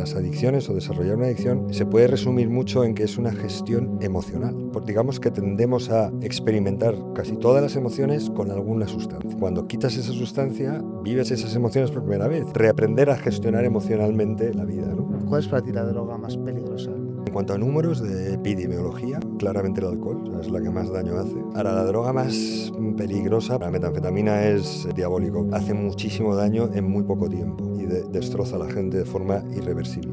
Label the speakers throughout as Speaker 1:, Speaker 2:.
Speaker 1: las adicciones o desarrollar una adicción se puede resumir mucho en que es una gestión emocional. Porque digamos que tendemos a experimentar casi todas las emociones con alguna sustancia. Cuando quitas esa sustancia, vives esas emociones por primera vez. Reaprender a gestionar emocionalmente la vida, ¿no?
Speaker 2: ¿Cuál es para ti la droga más peligrosa del mundo?
Speaker 1: En cuanto a números de epidemiología, claramente el alcohol, o sea, es la que más daño hace. Ahora, la droga más peligrosa, la metanfetamina, es diabólico. Hace muchísimo daño en muy poco tiempo y destroza a la gente de forma irreversible.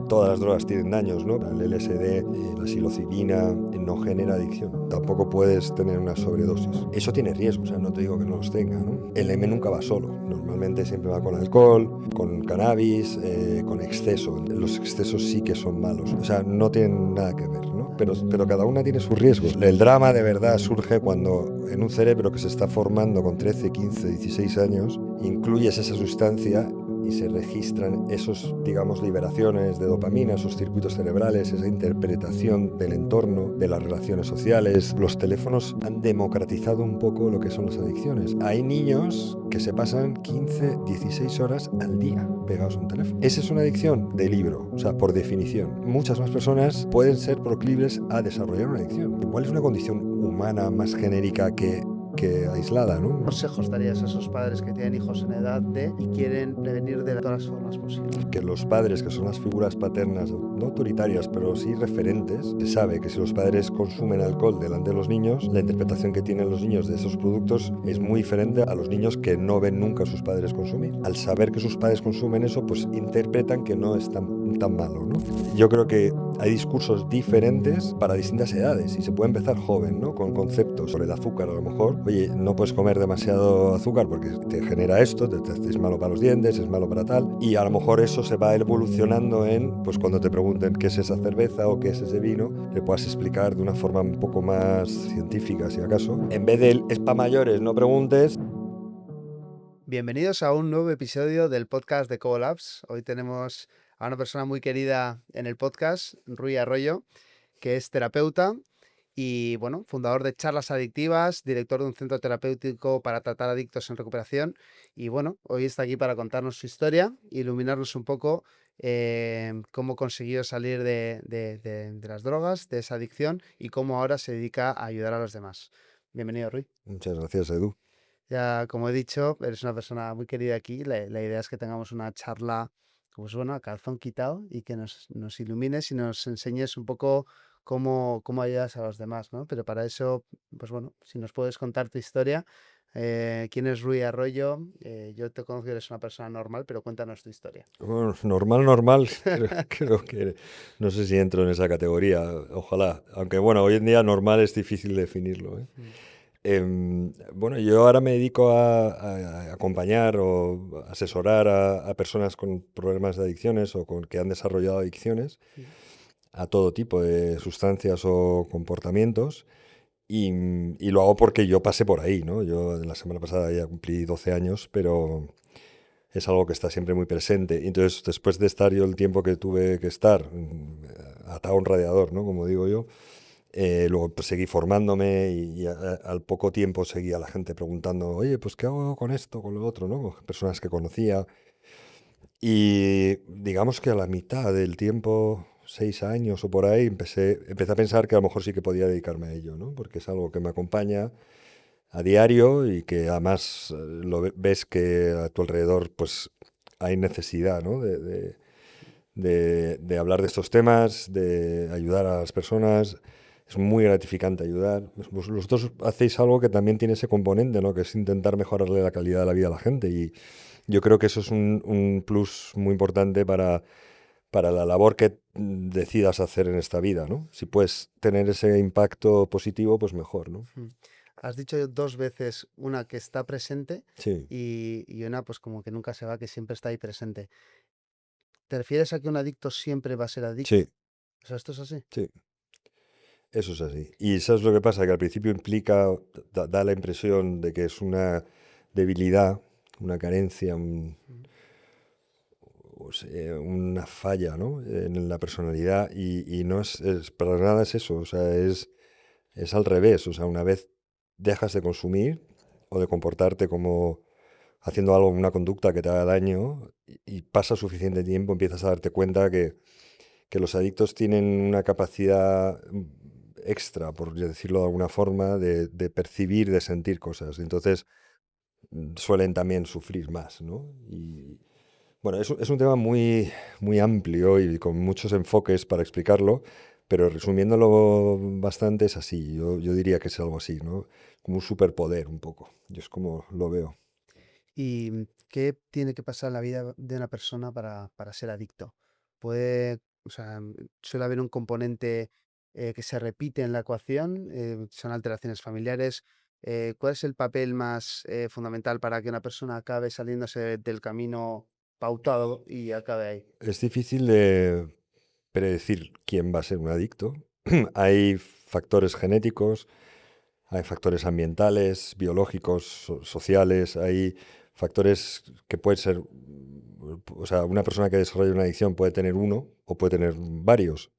Speaker 1: Todas las drogas tienen daños, ¿no? El LSD, la psilocibina, no genera adicción. Tampoco puedes tener una sobredosis. Eso tiene riesgo, o sea, no te digo que no los tenga, ¿no? El M nunca va solo. Normalmente siempre va con alcohol, con cannabis, con exceso. Los excesos sí que son malos. O sea, no tienen nada que ver, ¿no? Pero cada una tiene sus riesgos. El drama de verdad surge cuando en un cerebro que se está formando con 13, 15, 16 años, incluyes esa sustancia y se registran esos, digamos, liberaciones de dopamina, esos circuitos cerebrales, esa interpretación del entorno, de las relaciones sociales. Los teléfonos han democratizado un poco lo que son las adicciones. Hay niños que se pasan 15, 16 horas al día pegados a un teléfono. Esa es una adicción de libro, o sea, por definición. Muchas más personas pueden ser proclives a desarrollar una adicción. Igual es una condición humana más genérica que aislada, ¿no?
Speaker 2: ¿Qué consejos darías a esos padres que tienen hijos en edad de y quieren prevenir de todas las formas posibles?
Speaker 1: Que los padres, que son las figuras paternas, no autoritarias, pero sí referentes, se sabe que si los padres consumen alcohol delante de los niños, la interpretación que tienen los niños de esos productos es muy diferente a los niños que no ven nunca a sus padres consumir. Al saber que sus padres consumen eso, pues interpretan que no es tan malo, ¿no? Yo creo que hay discursos diferentes para distintas edades y se puede empezar joven, ¿no? Con conceptos sobre el azúcar, a lo mejor. Oye, no puedes comer demasiado azúcar porque te genera esto, es malo para los dientes, es malo para tal. Y a lo mejor eso se va evolucionando en, pues cuando te pregunten qué es esa cerveza o qué es ese vino, le puedas explicar de una forma un poco más científica, si acaso. En vez de es para mayores, no preguntes.
Speaker 2: Bienvenidos a un nuevo episodio del podcast de Colabs. Hoy tenemos a una persona muy querida en el podcast, Rui Arroyo, que es terapeuta y, bueno, fundador de Charlas Adictivas, director de un centro terapéutico para tratar adictos en recuperación. Y, bueno, hoy está aquí para contarnos su historia, iluminarnos un poco cómo consiguió salir de las drogas, de esa adicción y cómo ahora se dedica a ayudar a los demás. Bienvenido, Rui.
Speaker 1: Muchas gracias, Edu.
Speaker 2: Ya, como he dicho, eres una persona muy querida aquí. La idea es que tengamos una charla, pues bueno, a calzón quitado y que nos ilumines y nos enseñes un poco cómo ayudas a los demás, ¿no? Pero para eso, pues bueno, si nos puedes contar tu historia, quién es Rui Arroyo. Yo te conozco que eres una persona normal, pero cuéntanos tu historia.
Speaker 1: Bueno, normal, creo que no sé si entro en esa categoría, ojalá. Aunque bueno, hoy en día normal es difícil definirlo, ¿eh?
Speaker 2: Mm.
Speaker 1: Bueno, yo ahora me dedico a acompañar o asesorar a personas con problemas de adicciones o que han desarrollado adicciones
Speaker 2: Mm.
Speaker 1: a todo tipo de sustancias o comportamientos y lo hago porque yo pasé por ahí, ¿no? Yo la semana pasada ya cumplí 12 años, pero es algo que está siempre muy presente. Y entonces, después de estar yo el tiempo que tuve que estar atado a un radiador, ¿no? Como digo yo, luego pues, seguí formándome y al poco tiempo seguía la gente preguntando, oye, pues ¿qué hago con esto, con lo otro, ¿no? Personas que conocía. Y digamos que a la mitad del tiempo, 6 años o por ahí, empecé a pensar que a lo mejor sí que podía dedicarme a ello, ¿no? Porque es algo que me acompaña a diario y que además ves que a tu alrededor pues hay necesidad, ¿no? De hablar de estos temas, de ayudar a las personas. Es muy gratificante ayudar. Vosotros hacéis algo que también tiene ese componente, ¿no? Que es intentar mejorarle la calidad de la vida a la gente. Y yo creo que eso es un plus muy importante para la labor que decidas hacer en esta vida, ¿no? Si puedes tener ese impacto positivo, pues mejor, ¿no?
Speaker 2: Mm. Has dicho dos veces una que está presente
Speaker 1: Sí,
Speaker 2: y una pues como que nunca se va, que siempre está ahí presente. ¿Te refieres a que un adicto siempre va a ser adicto?
Speaker 1: sí,
Speaker 2: O sea, ¿esto es así?
Speaker 1: sí. Eso es así. Y ¿sabes lo que pasa? Que al principio implica, da la impresión de que es una debilidad, una carencia,
Speaker 2: Mm.
Speaker 1: una falla, ¿no? En la personalidad y no para nada es eso. O sea, es al revés. O sea, una vez dejas de consumir o de comportarte como haciendo algo, una conducta que te haga daño y pasa suficiente tiempo, empiezas a darte cuenta que los adictos tienen una capacidad extra, por decirlo de alguna forma, de percibir, de sentir cosas. Entonces suelen también sufrir más, ¿no? Y bueno, es un tema muy, muy amplio y con muchos enfoques para explicarlo, pero resumiéndolo bastante es así. Yo diría que es algo así, ¿no? Como un superpoder un poco. Yo es como lo veo.
Speaker 2: ¿Y qué tiene que pasar en la vida de una persona para ser adicto? Puede, o sea, suele haber un componente que se repite en la ecuación, son alteraciones familiares. ¿Cuál es el papel más fundamental para que una persona acabe saliéndose del camino pautado y acabe ahí?
Speaker 1: Es difícil de predecir quién va a ser un adicto. Hay factores genéticos, hay factores ambientales, biológicos, sociales, hay factores que pueden ser, o sea, una persona que desarrolla una adicción puede tener uno o puede tener varios.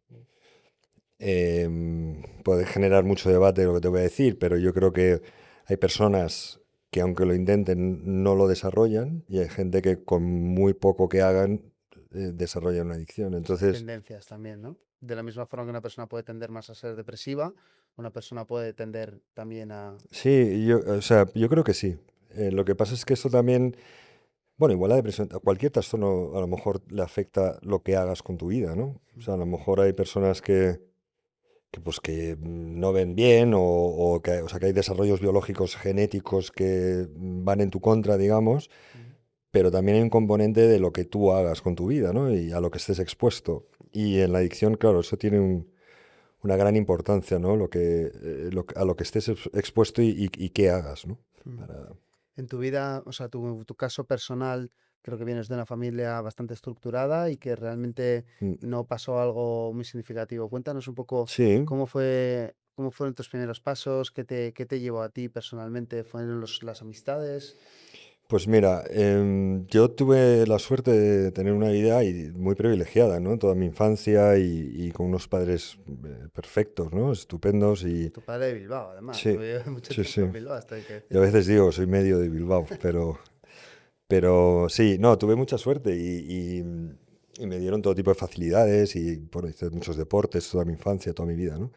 Speaker 1: Puede generar mucho debate lo que te voy a decir, pero yo creo que hay personas que aunque lo intenten no lo desarrollan y hay gente que con muy poco que hagan desarrolla una adicción. Entonces,
Speaker 2: Tendencias también, ¿no? De la misma forma que una persona puede tender más a ser depresiva, una persona puede tender también a...
Speaker 1: sí, o sea, yo creo que sí. Lo que pasa es que esto también, bueno, igual la depresión, a cualquier trastorno a lo mejor le afecta lo que hagas con tu vida, ¿no? O sea, a lo mejor hay personas que no ven bien o sea, que hay desarrollos biológicos genéticos que van en tu contra, digamos,
Speaker 2: Ujú.
Speaker 1: pero también hay un componente de lo que tú hagas con tu vida, ¿no? Y a lo que estés expuesto. Y en la adicción, claro, eso tiene una gran importancia, ¿no? A lo que estés expuesto y qué hagas, ¿no?
Speaker 2: Mm.
Speaker 1: Para-
Speaker 2: En tu vida, o sea, tu caso personal, creo que vienes de una familia bastante estructurada y que realmente
Speaker 1: mm,
Speaker 2: no pasó algo muy significativo. Cuéntanos un poco
Speaker 1: Sí,
Speaker 2: cómo fueron tus primeros pasos, qué te llevó a ti personalmente, ¿fueron las amistades?
Speaker 1: pues mira, yo tuve la suerte de tener una vida muy privilegiada, ¿no? Toda mi infancia y con unos padres perfectos, ¿no? Estupendos y
Speaker 2: Tu padre de Bilbao, además.
Speaker 1: sí,
Speaker 2: Vivió mucho
Speaker 1: sí,
Speaker 2: tiempo
Speaker 1: sí.
Speaker 2: en Bilbao, esto hay que
Speaker 1: Yo a
Speaker 2: decirlo.
Speaker 1: veces digo, soy medio de Bilbao, pero sí, no, tuve mucha suerte y me dieron todo tipo de facilidades y, bueno, hice muchos deportes toda mi infancia, toda mi vida, ¿no?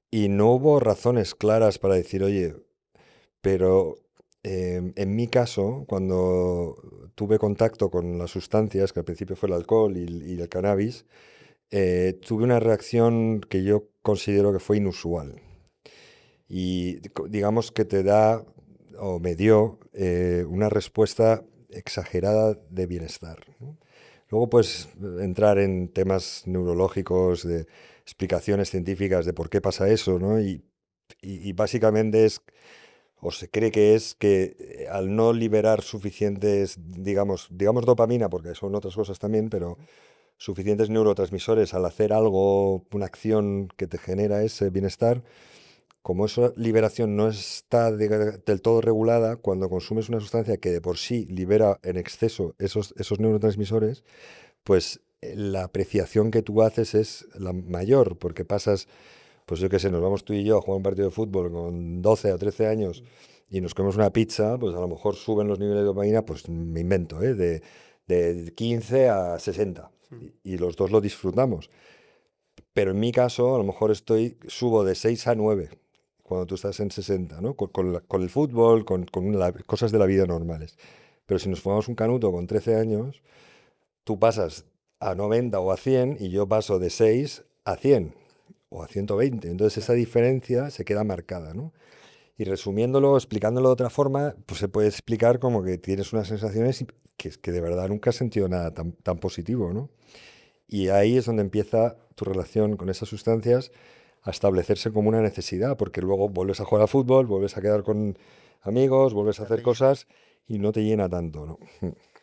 Speaker 1: Y no hubo razones claras para decir, oye, pero en mi caso, cuando tuve contacto con las sustancias, que al principio fue el alcohol y el cannabis, tuve una reacción que yo considero que fue inusual. Y digamos que te da, o me dio, una respuesta exagerada de bienestar, ¿no? Luego puedes entrar en temas neurológicos, de explicaciones científicas de por qué pasa eso, ¿no? Y básicamente o se cree que es que al no liberar suficientes, digamos dopamina, porque son otras cosas también, pero suficientes neurotransmisores al hacer algo, una acción que te genera ese bienestar, como esa liberación no está del todo regulada, cuando consumes una sustancia que de por sí libera en exceso esos neurotransmisores, pues la apreciación que tú haces es la mayor, porque pasas, pues yo qué sé, nos vamos tú y yo a jugar un partido de fútbol con 12 o 13 años y nos comemos una pizza, pues a lo mejor suben los niveles de dopamina, pues me invento, de 15 a 60.
Speaker 2: Mm.
Speaker 1: Y los dos lo disfrutamos. Pero en mi caso, a lo mejor subo de 6 a 9 cuando tú estás en 60, ¿no? Con el fútbol, con cosas de la vida normales. Pero si nos fumamos un canuto con 13 años, tú pasas a 90 o a 100 y yo paso de 6 a 100 o a 120. Entonces
Speaker 2: Ya.
Speaker 1: esa diferencia se queda marcada, ¿no? Y resumiéndolo, explicándolo de otra forma, pues se puede explicar como que tienes unas sensaciones que de verdad nunca has sentido nada tan positivo, ¿no? Y ahí es donde empieza tu relación con esas sustancias a establecerse como una necesidad, porque luego vuelves a jugar al fútbol, vuelves a quedar con amigos, vuelves a
Speaker 2: Ya
Speaker 1: hacer
Speaker 2: te llena.
Speaker 1: cosas y no te llena tanto, ¿no?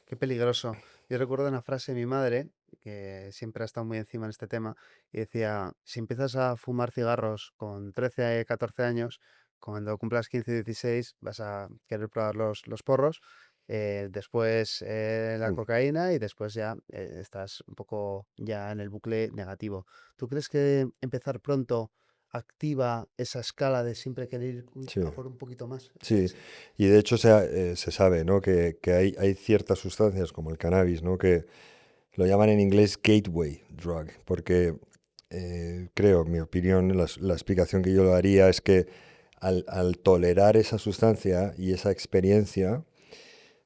Speaker 2: Qué peligroso. Yo recuerdo una frase de mi madre, que siempre ha estado muy encima en este tema, y decía, si empiezas a fumar cigarros con 13, 14 años, cuando cumplas 15, 16, vas a querer probar los porros, después la cocaína y después ya estás un poco ya en el bucle negativo. ¿Tú crees que empezar pronto activa esa escala de siempre querer ir
Speaker 1: Sí,
Speaker 2: a por un poquito más.
Speaker 1: sí. Y de hecho se sabe, ¿no? que hay ciertas sustancias como el cannabis, ¿no? Que lo llaman en inglés gateway drug, porque creo, en mi opinión, la explicación que yo lo haría es que al tolerar esa sustancia y esa experiencia,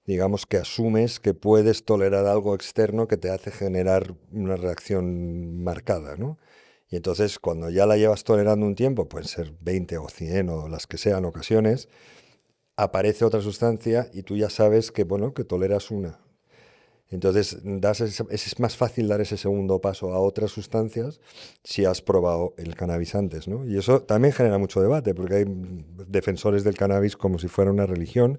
Speaker 1: digamos que asumes que puedes tolerar algo externo que te hace generar una reacción marcada, ¿no? Y entonces cuando ya la llevas tolerando un tiempo, pueden ser 20 o 100 o las que sean ocasiones, aparece otra sustancia y tú ya sabes que, bueno, que toleras una. Entonces es más fácil dar ese segundo paso a otras sustancias si has probado el cannabis antes, ¿no? Y eso también genera mucho debate, porque hay defensores del cannabis como si fuera una religión,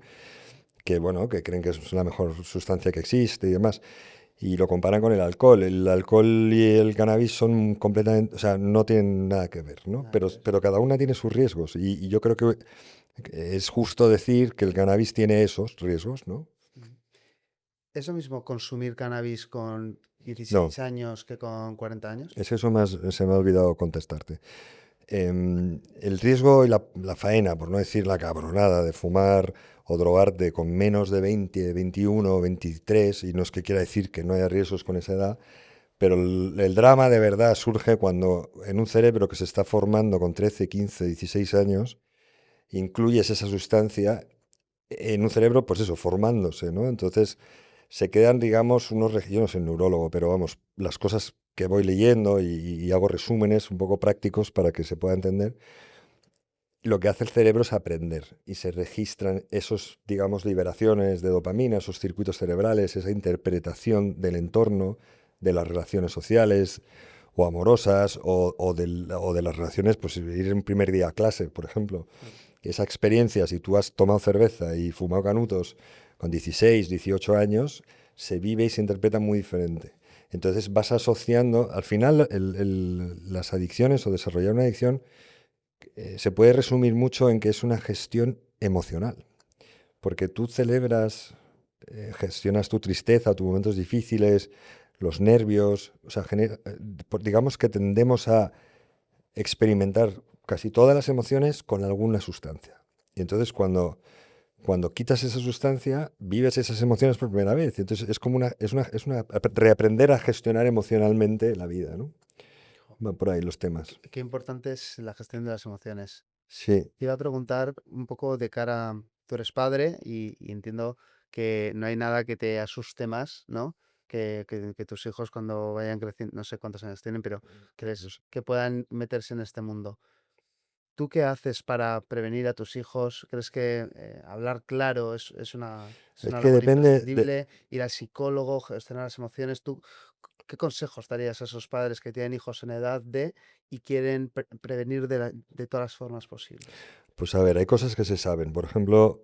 Speaker 1: que bueno, que creen que es la mejor sustancia que existe y demás, y lo comparan con el alcohol. El alcohol y el cannabis son completamente, o sea, no tienen nada que ver, ¿no?
Speaker 2: Nada
Speaker 1: Pero,
Speaker 2: que ver.
Speaker 1: pero cada una tiene sus riesgos, y yo creo que es justo decir que el cannabis tiene esos riesgos, ¿no?
Speaker 2: Ujú. ¿Es lo mismo consumir cannabis con
Speaker 1: No,
Speaker 2: 16 años que con 40 años?
Speaker 1: es que eso más se me ha olvidado contestarte. El riesgo y la faena, por no decir la cabronada, de fumar o drogarte con menos de 20, 21, 23, y no es que quiera decir que no haya riesgos con esa edad, pero el drama de verdad surge cuando en un cerebro que se está formando con 13, 15, 16 años, incluyes esa sustancia en un cerebro, pues eso, formándose, ¿no? Entonces se quedan, digamos, yo no soy neurólogo, pero vamos, las cosas que voy leyendo y hago resúmenes un poco prácticos para que se pueda entender, lo que hace el cerebro es aprender y se registran esos, digamos, liberaciones de dopamina, esos circuitos cerebrales, esa interpretación del entorno, de las relaciones sociales o amorosas o de las relaciones, pues ir en primer día a clase, por ejemplo.
Speaker 2: Mm.
Speaker 1: Esa experiencia, si tú has tomado cerveza y fumado canutos con 16, 18 años, se vive y se interpreta muy diferente. Entonces vas asociando, al final las adicciones o desarrollar una adicción se puede resumir mucho en que es una gestión emocional, porque tú celebras, gestionas tu tristeza, tus momentos difíciles, los nervios, o sea, digamos que tendemos a experimentar casi todas las emociones con alguna sustancia. Y entonces cuando quitas esa sustancia, vives esas emociones por primera vez. Y entonces es como una reaprender a gestionar emocionalmente la vida, ¿no?
Speaker 2: Jo,
Speaker 1: Van por ahí los temas.
Speaker 2: qué importante es la gestión de las emociones.
Speaker 1: Sí,
Speaker 2: Te iba a preguntar un poco de cara, tú eres padre y entiendo que no hay nada que te asuste más, ¿no? Que tus hijos cuando vayan creciendo, no sé cuántos años tienen, pero que puedan meterse en este mundo. ¿Tú qué haces para prevenir a tus hijos? ¿Crees que hablar claro es
Speaker 1: es
Speaker 2: una
Speaker 1: que
Speaker 2: labor
Speaker 1: depende
Speaker 2: imprescindible? Ir al psicólogo, gestionar las emociones. ¿Tú qué consejos darías a esos padres que tienen hijos en edad de y quieren prevenir de todas las formas posibles?
Speaker 1: Pues a ver, hay cosas que se saben. Por ejemplo,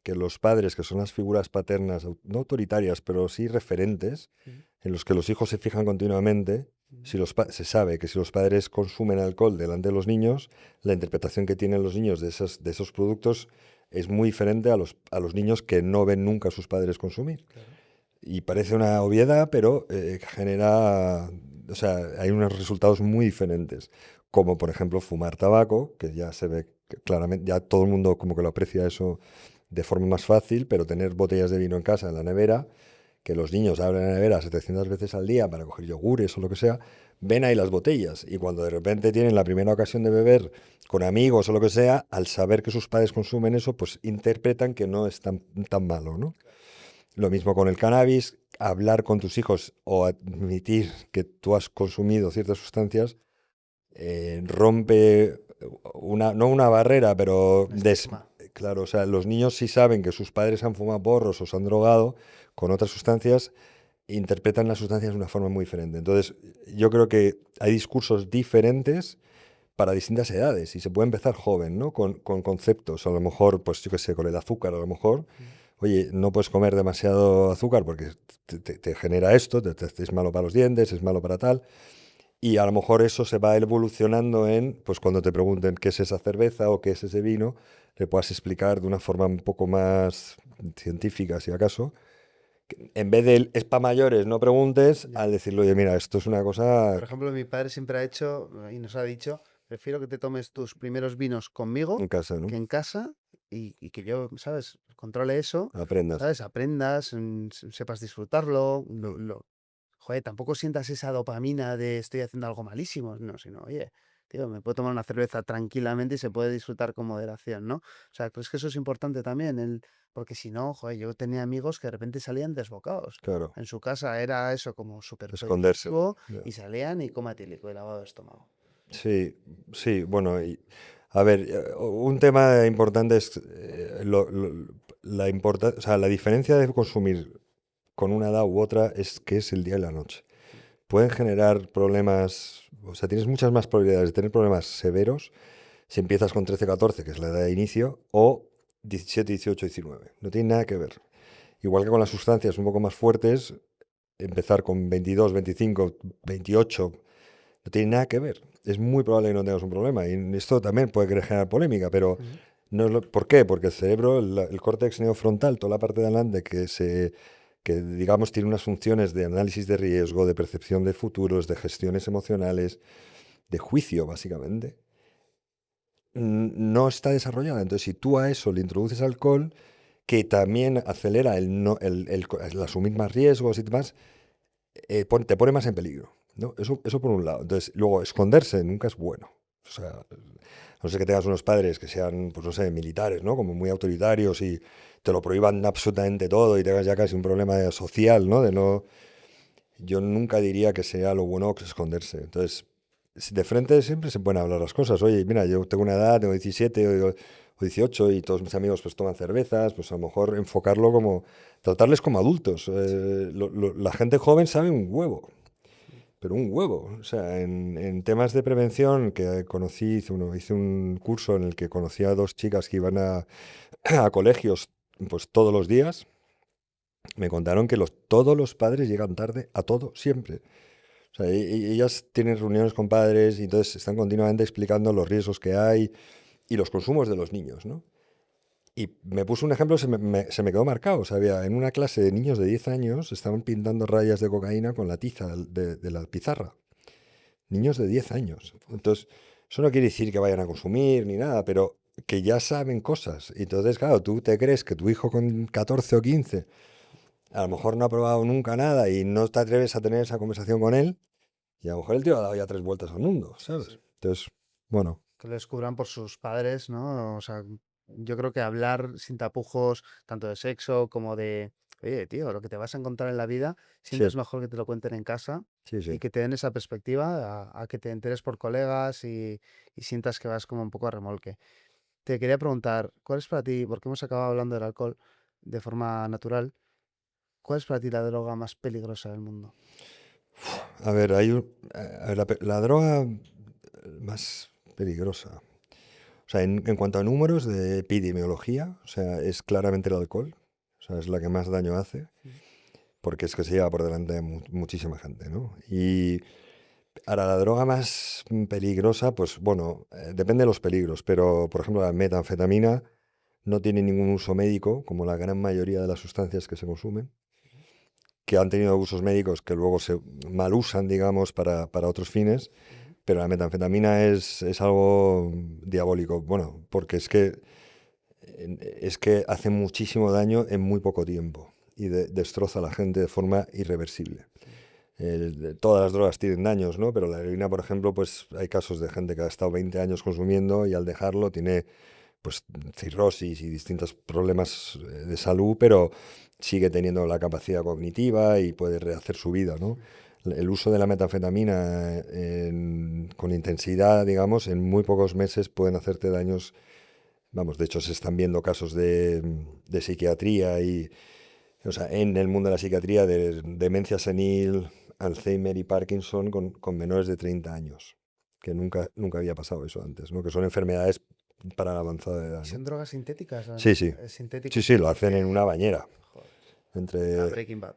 Speaker 1: que los padres, que son las figuras paternas, no autoritarias, pero sí referentes,
Speaker 2: Mm,
Speaker 1: en los que los hijos se fijan continuamente,
Speaker 2: mm,
Speaker 1: si se sabe que si los padres consumen alcohol delante de los niños, la interpretación que tienen los niños de esos productos es muy diferente a los niños que no ven nunca a sus padres consumir.
Speaker 2: claro.
Speaker 1: Y parece una obviedad, pero genera, o sea, hay unos resultados muy diferentes, como por ejemplo fumar tabaco, que ya se ve claramente, ya todo el mundo como que lo aprecia eso de forma más fácil, pero tener botellas de vino en casa, en la nevera, que los niños abren la nevera 700 veces al día para coger yogures o lo que sea, ven ahí las botellas y cuando de repente tienen la primera ocasión de beber con amigos o lo que sea, al saber que sus padres consumen eso, pues interpretan que no es tan malo, ¿no? Lo mismo con el cannabis, hablar con tus hijos o admitir que tú has consumido ciertas sustancias rompe no una barrera, pero
Speaker 2: Un estigma.
Speaker 1: claro, o sea, los niños sí saben que sus padres han fumado porros o se han drogado con otras sustancias, interpretan las sustancias de una forma muy diferente. Entonces, yo creo que hay discursos diferentes para distintas edades y se puede empezar joven, ¿no? Con conceptos, a lo mejor, pues yo qué sé, con el azúcar, a lo mejor,
Speaker 2: Mm,
Speaker 1: oye, no puedes comer demasiado azúcar porque te genera esto, es malo para los dientes, es malo para tal, y a lo mejor eso se va evolucionando en, pues cuando te pregunten qué es esa cerveza o qué es ese vino, le puedas explicar de una forma un poco más científica, si acaso, En vez de es para mayores, no preguntes,
Speaker 2: Ya.
Speaker 1: al decirle, oye, mira, esto es una
Speaker 2: Por
Speaker 1: cosa
Speaker 2: ejemplo, mi padre siempre ha hecho y nos ha dicho, prefiero que te tomes tus primeros vinos conmigo
Speaker 1: en casa, ¿no?
Speaker 2: que en casa y que yo, ¿sabes? Controle eso,
Speaker 1: Aprendas.
Speaker 2: ¿sabes? Aprendas, sepas disfrutarlo, joder, tampoco sientas esa dopamina de estoy haciendo algo malísimo, no, sino, oye, tío, me puedo tomar una cerveza tranquilamente y se puede disfrutar con moderación, ¿no? O sea, ¿crees que eso es importante también? Porque si no, joder, yo tenía amigos que de repente salían desbocados.
Speaker 1: Claro,
Speaker 2: En su casa era eso como súper
Speaker 1: esconderse.
Speaker 2: prohibitivo
Speaker 1: Ya.
Speaker 2: y salían y coma etílico y lavado de estómago.
Speaker 1: Sí, sí, bueno, a ver, un tema importante es o sea, la diferencia de consumir con una edad u otra es que es el día y la noche. Pueden generar problemas, o sea, tienes muchas más probabilidades de tener problemas severos si empiezas con 13, 14, que es la edad de inicio, o 17, 18, 19. No tiene nada que ver. Igual que con las sustancias un poco más fuertes, empezar con 22, 25, 28, no tiene nada que ver. Es muy probable que no tengas un problema. Y esto también puede generar polémica, pero
Speaker 2: Ujú.
Speaker 1: no es ¿por qué? Porque el cerebro, el córtex neofrontal, toda la parte de adelante que digamos tiene unas funciones de análisis de riesgo, de percepción de futuros, de gestiones emocionales, de juicio, básicamente, no está desarrollada. Entonces, si tú a eso le introduces alcohol, que también acelera el asumir más riesgos y demás, te pone más en peligro, ¿no? Eso por un lado. Entonces, luego, esconderse nunca es bueno. O sea, a no ser que tengas unos padres que sean, pues no sé, militares, ¿no? Como muy autoritarios y te lo prohíban absolutamente todo y tengas ya casi un problema social, ¿no? De no, yo nunca diría que sea lo bueno esconderse. Entonces, de frente siempre se pueden hablar las cosas. Oye, mira, yo tengo una edad, tengo 17 o 18 y todos mis amigos pues toman cervezas, pues a lo mejor enfocarlo como, tratarles como adultos.
Speaker 2: Sí.
Speaker 1: La gente joven sabe un huevo, pero un huevo. O sea, en temas de prevención que conocí, hice un curso en el que conocí a dos chicas que iban a colegios pues todos los días. Me contaron que todos los padres llegan tarde a todo, siempre. O sea, ellas tienen reuniones con padres y entonces están continuamente explicando los riesgos que hay y los consumos de los niños, ¿no? Y me puso un ejemplo, se me quedó marcado. O sea, en una clase de niños de 10 años estaban pintando rayas de cocaína con la tiza de la pizarra. Niños de 10 años. Entonces, eso no quiere decir que vayan a consumir ni nada, pero que ya saben cosas. Y entonces, claro, tú te crees que tu hijo con 14 o 15 a lo mejor no ha probado nunca nada y no te atreves a tener esa conversación con él. Y a lo mejor el tío ha dado ya 3 vueltas al mundo, ¿sabes?
Speaker 2: Sí.
Speaker 1: Entonces, bueno,
Speaker 2: Que lo descubran por sus padres, ¿no? O sea, yo creo que hablar sin tapujos, tanto de sexo como de, oye, tío, lo que te vas a encontrar en la vida, siempre
Speaker 1: sí,
Speaker 2: es mejor que te lo cuenten en casa
Speaker 1: sí,
Speaker 2: y
Speaker 1: sí.
Speaker 2: que te den esa perspectiva a que te enteres por colegas y sientas que vas como un poco a remolque. Te quería preguntar, ¿cuál es para ti, porque hemos acabado hablando del alcohol de forma natural, cuál es para ti la droga más peligrosa del mundo?
Speaker 1: A ver, la droga más peligrosa. O sea, en cuanto a números de epidemiología, o sea, es claramente el alcohol. O sea, es la que más daño hace,
Speaker 2: Mm.
Speaker 1: porque es que se lleva por delante a muchísima gente, ¿no? Y ahora, la droga más peligrosa, pues bueno, depende de los peligros, pero por ejemplo, la metanfetamina no tiene ningún uso médico, como la gran mayoría de las sustancias que se consumen, que han tenido abusos médicos que luego se mal usan, digamos, para otros fines,
Speaker 2: Ujú.
Speaker 1: pero la metanfetamina es algo diabólico, bueno, porque es que hace muchísimo daño en muy poco tiempo y destroza a la gente de forma irreversible. Todas las drogas tienen daños, ¿no? Pero la heroína, por ejemplo, pues hay casos de gente que ha estado 20 años consumiendo y al dejarlo tiene pues cirrosis y distintos problemas de salud, pero sigue teniendo la capacidad cognitiva y puede rehacer su vida, ¿no? El uso de la metanfetamina con intensidad, digamos, en muy pocos meses pueden hacerte daños. Vamos, de hecho se están viendo casos de psiquiatría y, o sea, en el mundo de la psiquiatría de demencia senil, Alzheimer y Parkinson con menores de 30 años, que nunca había pasado eso antes, ¿no? Que son enfermedades para la avanzada edad,
Speaker 2: ¿Y
Speaker 1: ¿no?
Speaker 2: son drogas sintéticas,
Speaker 1: Sí,
Speaker 2: además?
Speaker 1: sí.
Speaker 2: Sintético
Speaker 1: Sí, sí, lo hacen
Speaker 2: porque,
Speaker 1: en una bañera.
Speaker 2: joder, la
Speaker 1: Entre...
Speaker 2: Breaking Bad.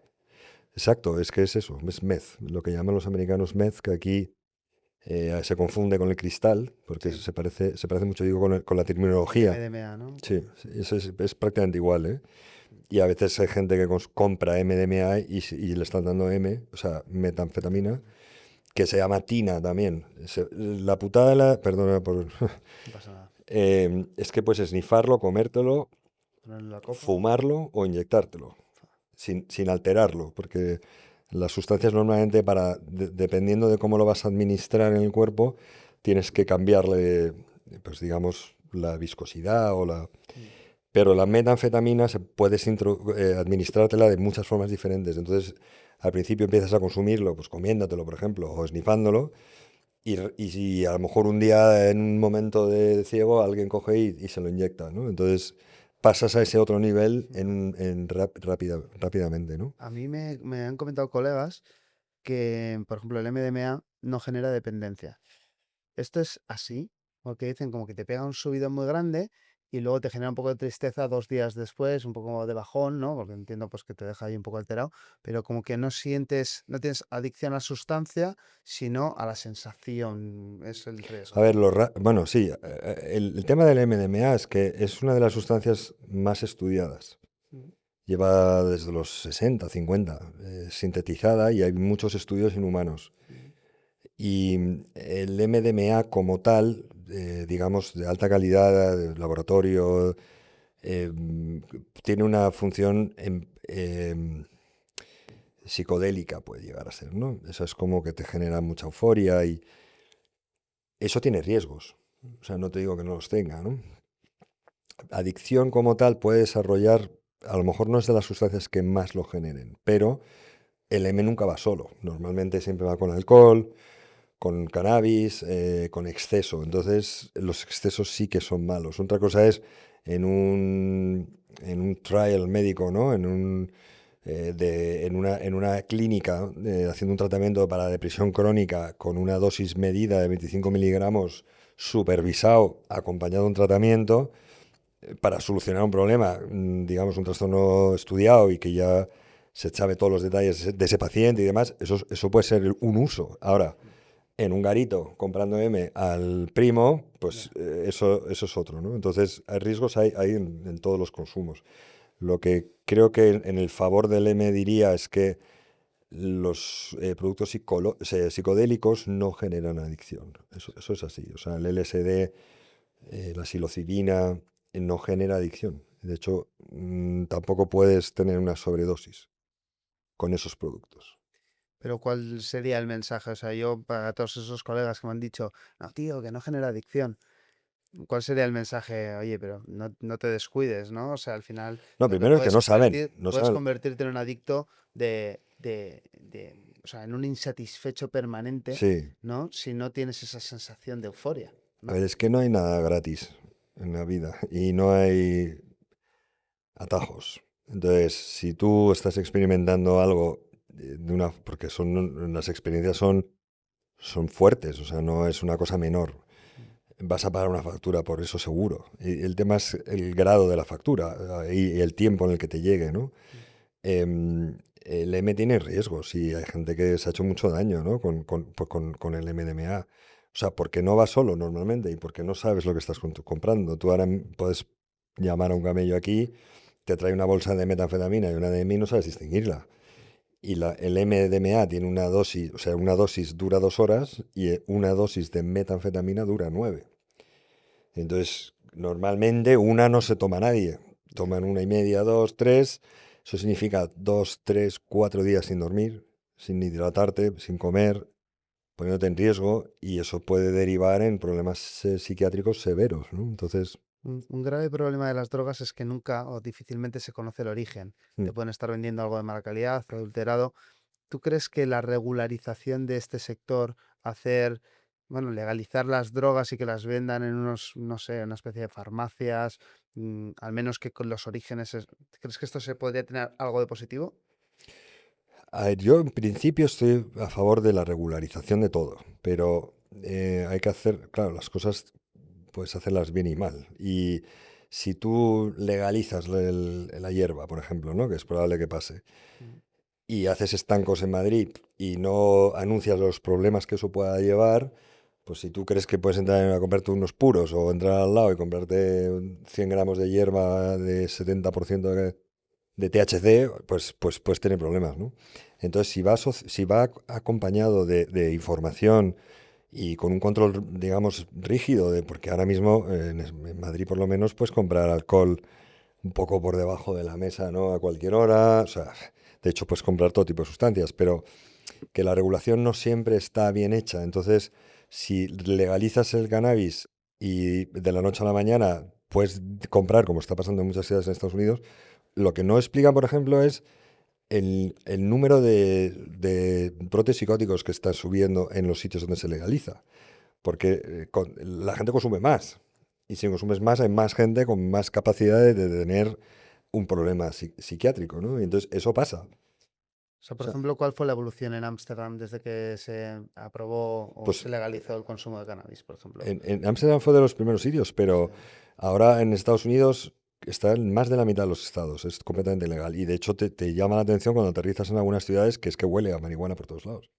Speaker 1: Exacto, es que es eso, es meth, lo que llaman los americanos meth, que aquí se confunde con el cristal, porque
Speaker 2: Sí,
Speaker 1: se parece mucho, digo, con la
Speaker 2: el
Speaker 1: terminología.
Speaker 2: MDMA, ¿no?
Speaker 1: Sí, sí, es prácticamente igual, ¿eh? Y a veces hay gente que compra MDMA y le están dando o sea, metanfetamina, que se llama tina también. La putada de perdona por...
Speaker 2: No pasa nada.
Speaker 1: es que puedes esnifarlo, comértelo,
Speaker 2: Ponerlo en la copa.
Speaker 1: fumarlo o inyectártelo, sin alterarlo, porque las sustancias normalmente dependiendo de cómo lo vas a administrar en el cuerpo, tienes que cambiarle, pues digamos, la viscosidad o la...
Speaker 2: Mm.
Speaker 1: Pero la metanfetamina puedes administrártela de muchas formas diferentes. Entonces, al principio empiezas a consumirlo, pues comiéndotelo, por ejemplo, o esnifándolo, y si a lo mejor un día en un momento de ciego alguien coge y se lo inyecta, ¿no? Entonces pasas a ese otro nivel rápidamente, ¿no?
Speaker 2: A mí me han comentado colegas que, por ejemplo, el MDMA no genera dependencia. Esto es así, porque dicen como que te pega un subidón muy grande y luego te genera un poco de tristeza 2 días después, un poco de bajón, ¿no? Porque entiendo pues que te deja ahí un poco alterado, pero como que no sientes, no tienes adicción a la sustancia, sino a la sensación, es el
Speaker 1: A
Speaker 2: riesgo,
Speaker 1: ver,
Speaker 2: ¿no?
Speaker 1: bueno, sí, el tema del MDMA es que es una de las sustancias más estudiadas.
Speaker 2: Mm.
Speaker 1: Lleva desde los 60, 50, sintetizada y hay muchos estudios en humanos.
Speaker 2: Mm.
Speaker 1: Y el MDMA como tal, digamos, de alta calidad, de laboratorio, eh, tiene una función psicodélica, puede llegar a ser, ¿no? Eso es como que te genera mucha euforia y eso tiene riesgos. O sea, no te digo que no los tenga, ¿no? Adicción como tal puede desarrollar, a lo mejor no es de las sustancias que más lo generen, pero el M nunca va solo. Normalmente siempre va con alcohol, con cannabis, con exceso. Entonces, los excesos sí que son malos. Otra cosa es en un trial médico, ¿no? En una clínica haciendo un tratamiento para depresión crónica con una dosis medida de 25 miligramos supervisado, acompañado de un tratamiento para solucionar un problema, digamos, un trastorno estudiado y que ya se sabe todos los detalles de ese paciente y demás, eso puede ser un uso. Ahora, en un garito comprando M al primo, pues
Speaker 2: Ya.
Speaker 1: eso es otro, ¿no? Entonces, hay riesgos hay en todos los consumos. Lo que creo que en el favor del M diría es que los productos psicodélicos no generan adicción. Eso es así. O sea, el LSD, la psilocibina, no genera adicción. De hecho, tampoco puedes tener una sobredosis con esos productos.
Speaker 2: Pero ¿cuál sería el mensaje? O sea, yo para todos esos colegas que me han dicho, no, tío, que no genera adicción. ¿Cuál sería el mensaje? Oye, pero no te descuides, ¿no? O sea, al final
Speaker 1: No,
Speaker 2: lo que
Speaker 1: primero es que no saben, no
Speaker 2: puedes
Speaker 1: saben.
Speaker 2: convertirte en un adicto o sea, en un insatisfecho permanente,
Speaker 1: Sí,
Speaker 2: ¿no? Si no tienes esa sensación de euforia,
Speaker 1: a
Speaker 2: ¿no?
Speaker 1: ver, es que no hay nada gratis en la vida y no hay atajos. Entonces, si tú estás experimentando algo porque las experiencias son fuertes, o sea, no es una cosa menor.
Speaker 2: Mm.
Speaker 1: Vas a pagar una factura por eso seguro. Y el tema es el grado de la factura y el tiempo en el que te llegue, ¿no?
Speaker 2: Mm.
Speaker 1: El M tiene riesgos y hay gente que se ha hecho mucho daño, ¿no? Con el MDMA. O sea, porque no vas solo normalmente y porque no sabes lo que estás comprando. Tú ahora puedes llamar a un camello aquí, te trae una bolsa de metanfetamina y una de M y no sabes distinguirla. Y el MDMA tiene una dosis, o sea, una dosis dura 2 horas y una dosis de metanfetamina dura 9. Entonces, normalmente una no se toma nadie.
Speaker 2: Ya.
Speaker 1: Toman 1,5, 2, 3. Eso significa 2, 3, 4 días sin dormir, sin hidratarte, sin comer, poniéndote en riesgo y eso puede derivar en problemas psiquiátricos severos, ¿no? Entonces,
Speaker 2: Un grave problema de las drogas es que nunca o difícilmente se conoce el origen.
Speaker 1: mm,
Speaker 2: Te pueden estar vendiendo algo de mala calidad, adulterado. ¿Tú crees que la regularización de este sector, hacer, bueno, legalizar las drogas y que las vendan en unos, no sé, una especie de farmacias, al menos que con los orígenes, ¿crees que esto se podría tener algo de positivo?
Speaker 1: a ver, yo en principio estoy a favor de la regularización de todo, pero hay que hacer, claro, las cosas puedes hacerlas bien y mal. Y si tú legalizas la hierba, por ejemplo, ¿no? Que es probable que pase,
Speaker 2: Mm.
Speaker 1: y haces estancos en Madrid y no anuncias los problemas que eso pueda llevar, pues si tú crees que puedes entrar a comprarte unos puros o entrar al lado y comprarte 100 gramos de hierba de 70% de THC, pues puedes tener problemas, ¿no? Entonces, si va acompañado de información y con un control, digamos, rígido, porque ahora mismo en Madrid por lo menos puedes comprar alcohol un poco por debajo de la mesa, ¿no? A cualquier hora, o sea, de hecho puedes comprar todo tipo de sustancias, pero que la regulación no siempre está bien hecha. Entonces, si legalizas el cannabis y de la noche a la mañana puedes comprar, como está pasando en muchas ciudades en Estados Unidos, lo que no explican, por ejemplo, es el número de brotes psicóticos que está subiendo en los sitios donde se legaliza. Porque la gente consume más. Y si consumes más, hay más gente con más capacidad de tener un problema psiquiátrico, ¿no? Y entonces eso pasa.
Speaker 2: O sea,
Speaker 1: O
Speaker 2: por
Speaker 1: sea,
Speaker 2: ejemplo, ¿cuál fue la evolución en Ámsterdam desde que se aprobó o
Speaker 1: pues
Speaker 2: se legalizó el consumo de cannabis, por ejemplo?
Speaker 1: en Ámsterdam fue de los primeros sitios,
Speaker 2: Sí.
Speaker 1: pero ahora en Estados Unidos está en más de la mitad de los estados. Es completamente legal. Y de hecho te llama la atención cuando aterrizas en algunas ciudades que es que huele a marihuana por todos lados.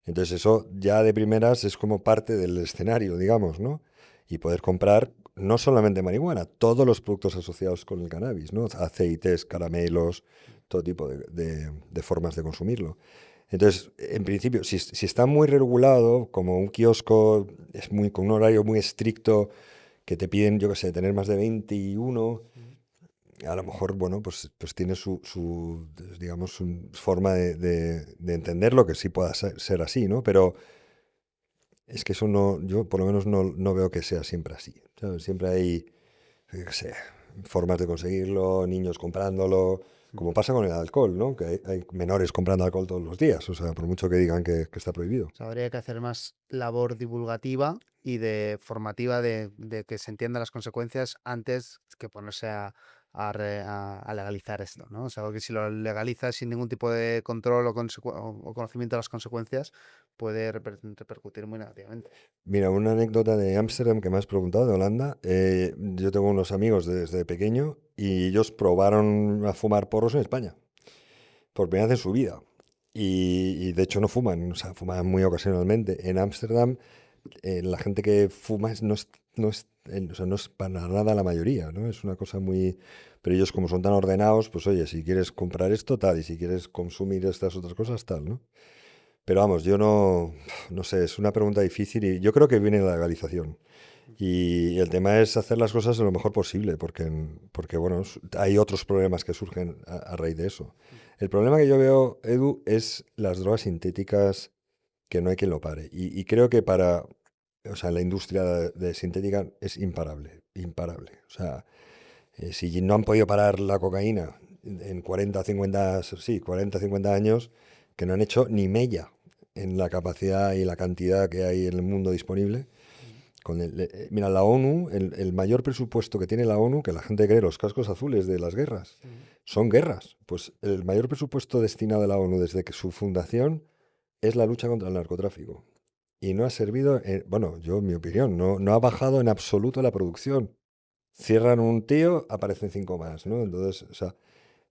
Speaker 1: Entonces eso ya de primeras es como parte del escenario, digamos, ¿no? Y poder comprar no solamente marihuana, todos los productos asociados con el cannabis, ¿no? Aceites, caramelos, todo tipo de formas de consumirlo. Entonces, en principio, si está muy regulado, como un kiosco, con un horario muy estricto, que te piden, yo qué sé, tener más de 21,
Speaker 2: Mm.
Speaker 1: a lo mejor, bueno, pues tiene digamos, su forma de entenderlo, que sí pueda ser así, ¿no? Pero es que eso no, yo por lo menos no veo que sea siempre así, ¿sabes? Siempre hay, yo qué sé, formas de conseguirlo, niños comprándolo, como pasa con el alcohol, ¿no? Que hay menores comprando alcohol todos los días, o sea, por mucho que digan que está prohibido.
Speaker 2: O sea, habría que hacer más labor divulgativa y de formativa de que se entiendan las consecuencias antes que ponerse a legalizar esto, ¿no? O sea, porque si lo legalizas sin ningún tipo de control o conocimiento de las consecuencias, puede repercutir muy negativamente.
Speaker 1: Mira, una anécdota de Ámsterdam que me has preguntado, de Holanda. Yo tengo unos amigos desde pequeño y ellos probaron a fumar porros en España, por primera vez en su vida. Y de hecho no fuman, o sea, fuman muy ocasionalmente. En Ámsterdam, la gente que fuma o sea, no es para nada la mayoría, ¿no? Es una cosa muy... Pero ellos como son tan ordenados, pues oye, si quieres comprar esto, tal, y si quieres consumir estas otras cosas, tal, ¿no? Pero vamos, yo no sé, es una pregunta difícil y yo creo que viene la legalización. Y el tema es hacer las cosas lo mejor posible, porque bueno, hay otros problemas que surgen a raíz de eso. El problema que yo veo, Edu, es las drogas sintéticas que no hay quien lo pare. Y creo que o sea, la industria de sintética es imparable, imparable. O sea, si no han podido parar la cocaína en 40, 50, sí, 40, 50 años, que no han hecho ni mella en la capacidad y la cantidad que hay en el mundo disponible. Mira, la ONU, el mayor presupuesto que tiene la ONU, que la gente cree los cascos azules de las guerras,
Speaker 2: Mm.
Speaker 1: son guerras. Pues el mayor presupuesto destinado a la ONU desde que su fundación es la lucha contra el narcotráfico. Y no ha servido, bueno, yo, en mi opinión, no ha bajado en absoluto la producción. Cierran un tío, aparecen cinco más, ¿no? Entonces, o sea,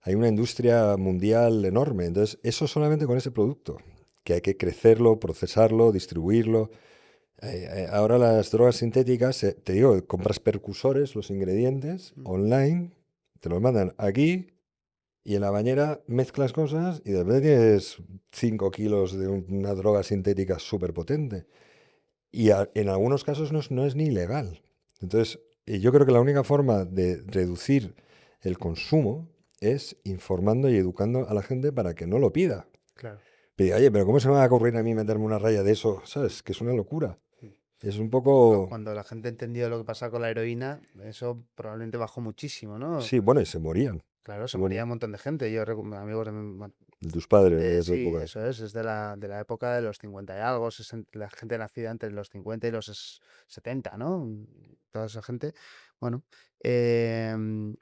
Speaker 1: hay una industria mundial enorme. Entonces, eso solamente con ese producto, que hay que crecerlo, procesarlo, distribuirlo. Ahora las drogas sintéticas, te digo, compras percusores, los ingredientes,
Speaker 2: Mm.
Speaker 1: online, te los mandan aquí y en la bañera mezclas cosas y de repente tienes 5 kilos de una droga sintética súper potente. Y en algunos casos no es ni legal. Entonces, yo creo que la única forma de reducir el consumo es informando y educando a la gente para que no lo pida.
Speaker 2: Claro.
Speaker 1: Pide, oye, pero ¿cómo se me va a ocurrir a mí meterme una raya de eso? ¿Sabes? Que es una locura.
Speaker 2: Mm.
Speaker 1: Es un poco...
Speaker 2: Cuando la gente entendió lo que pasaba con la heroína, eso probablemente bajó muchísimo, ¿no?
Speaker 1: Sí, bueno, y se morían.
Speaker 2: Claro, se
Speaker 1: Se
Speaker 2: moría
Speaker 1: morían.
Speaker 2: un montón de gente. Yo amigos
Speaker 1: De tus padres de esa
Speaker 2: sí,
Speaker 1: época.
Speaker 2: eso es de la época de los 50 y algo, la gente nacida entre los 50 y los 70, ¿no? Toda esa gente. Bueno, em,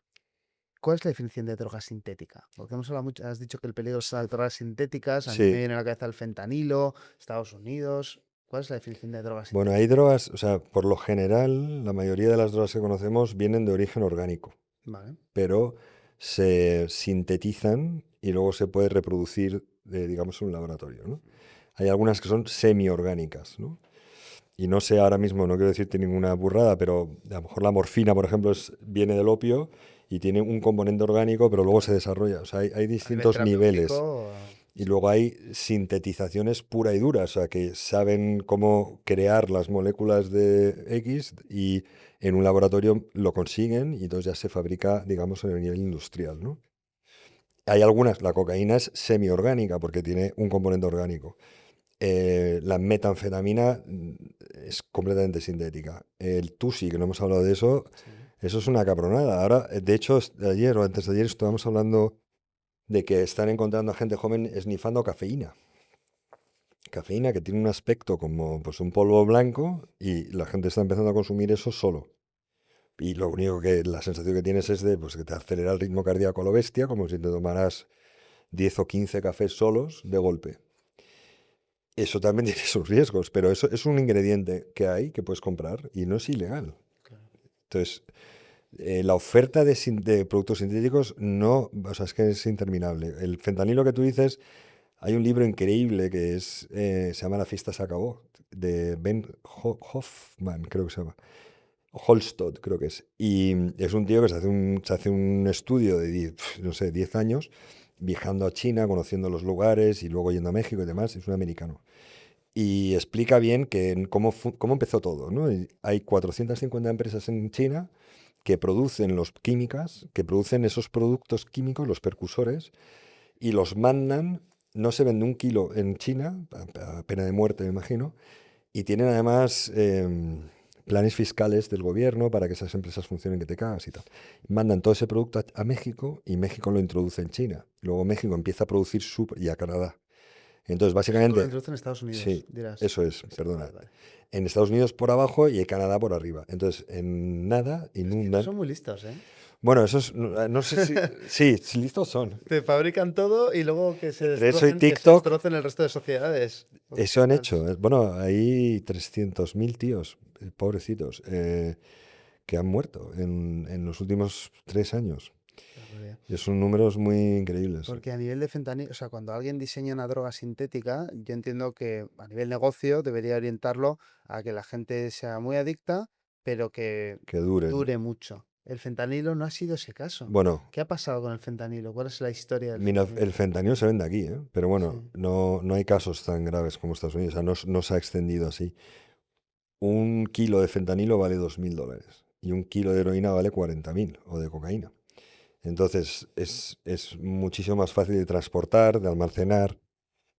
Speaker 2: ¿cuál es la definición de droga sintética? Porque hemos hablado mucho, has dicho que el peligro son las drogas sintéticas, a mí me
Speaker 1: Sí.
Speaker 2: viene a la cabeza el fentanilo, Estados Unidos. ¿Cuál es la definición de droga
Speaker 1: Bueno, hay
Speaker 2: sintética?
Speaker 1: drogas, o sea, por lo general, la mayoría de las drogas que conocemos vienen de origen orgánico,
Speaker 2: Vale.
Speaker 1: pero se sintetizan y luego se puede reproducir, digamos, en un laboratorio, ¿no? Hay algunas que son semiorgánicas, ¿no? Y no sé ahora mismo, no quiero decirte ninguna burrada, pero a lo mejor la morfina, por ejemplo, viene del opio y tiene un componente orgánico, pero luego se desarrolla. O sea, hay
Speaker 2: A nivel
Speaker 1: distintos niveles.
Speaker 2: terapéutico,
Speaker 1: Y luego hay sintetizaciones pura y dura, o sea, que saben cómo crear las moléculas de X y en un laboratorio lo consiguen y entonces ya se fabrica, digamos, en el nivel industrial, ¿no? Hay algunas, la cocaína es semiorgánica porque tiene un componente orgánico. La metanfetamina es completamente sintética. El tusi, que no hemos hablado de eso,
Speaker 2: sí.
Speaker 1: eso es una cabronada. Ahora, de hecho, ayer o antes de ayer estábamos hablando de que están encontrando a gente joven esnifando cafeína. Cafeína que tiene un aspecto como pues, un polvo blanco y la gente está empezando a consumir eso solo. Y lo único que la sensación que tienes es de pues, que te acelera el ritmo cardíaco a lo bestia, como si te tomaras 10 o 15 cafés solos de golpe. Eso también tiene sus riesgos, pero eso es un ingrediente que hay que puedes comprar y no es ilegal.
Speaker 2: Claro.
Speaker 1: Entonces, la oferta de productos sintéticos no, o sea, es que es interminable. El fentanilo que tú dices, hay un libro increíble que se llama La fiesta se acabó, de Ben Hoffman, creo que se llama. Holstad, creo que es. Y es un tío que se hace un estudio de 10, no sé, 10 años, viajando a China, conociendo los lugares y luego yendo a México y demás. Es un americano. Y explica bien cómo empezó todo, ¿no? Y hay 450 empresas en China que producen los químicas, que producen esos productos químicos, los percusores, y los mandan. No se vende un kilo en China, a pena de muerte, me imagino, y tienen además planes fiscales del gobierno para que esas empresas funcionen que te cagas y tal. Mandan todo ese producto a México y México lo introduce en China. Luego México empieza a producir y a Canadá. Entonces,
Speaker 2: México lo
Speaker 1: básicamente,
Speaker 2: introduce en Estados Unidos,
Speaker 1: sí,
Speaker 2: dirás.
Speaker 1: eso es,
Speaker 2: Sí,
Speaker 1: perdona.
Speaker 2: vale, vale.
Speaker 1: En Estados Unidos por abajo y en Canadá por arriba. Entonces, en nada
Speaker 2: Es que no
Speaker 1: inundan.
Speaker 2: son muy listos, ¿eh?
Speaker 1: Bueno, esos, no sé si... Sí, sí, listos son.
Speaker 2: Te fabrican todo y luego
Speaker 1: Entre eso y
Speaker 2: que se
Speaker 1: TikTok,
Speaker 2: destrocen el resto de sociedades
Speaker 1: eso han
Speaker 2: occidentales.
Speaker 1: hecho. Bueno, hay 300.000 tíos, pobrecitos, que han muerto en los últimos 3 años.
Speaker 2: Qué barbaridad.
Speaker 1: Y son números muy increíbles.
Speaker 2: Porque a nivel de fentanilo, o sea, cuando alguien diseña una droga sintética, yo entiendo que a nivel negocio debería orientarlo a que la gente sea muy adicta, pero que
Speaker 1: Que duren.
Speaker 2: dure mucho. El fentanilo no ha sido ese caso.
Speaker 1: Bueno,
Speaker 2: ¿Qué ha pasado con el fentanilo? ¿Cuál es la historia del
Speaker 1: mira,
Speaker 2: fentanilo?
Speaker 1: el fentanilo se vende aquí, ¿eh? Pero bueno,
Speaker 2: Sí.
Speaker 1: no hay casos tan graves como Estados Unidos. O sea, no se ha extendido así. Un kilo de fentanilo vale $2.000 y un kilo de heroína vale 40.000 o de cocaína. Entonces es muchísimo más fácil de transportar, de almacenar.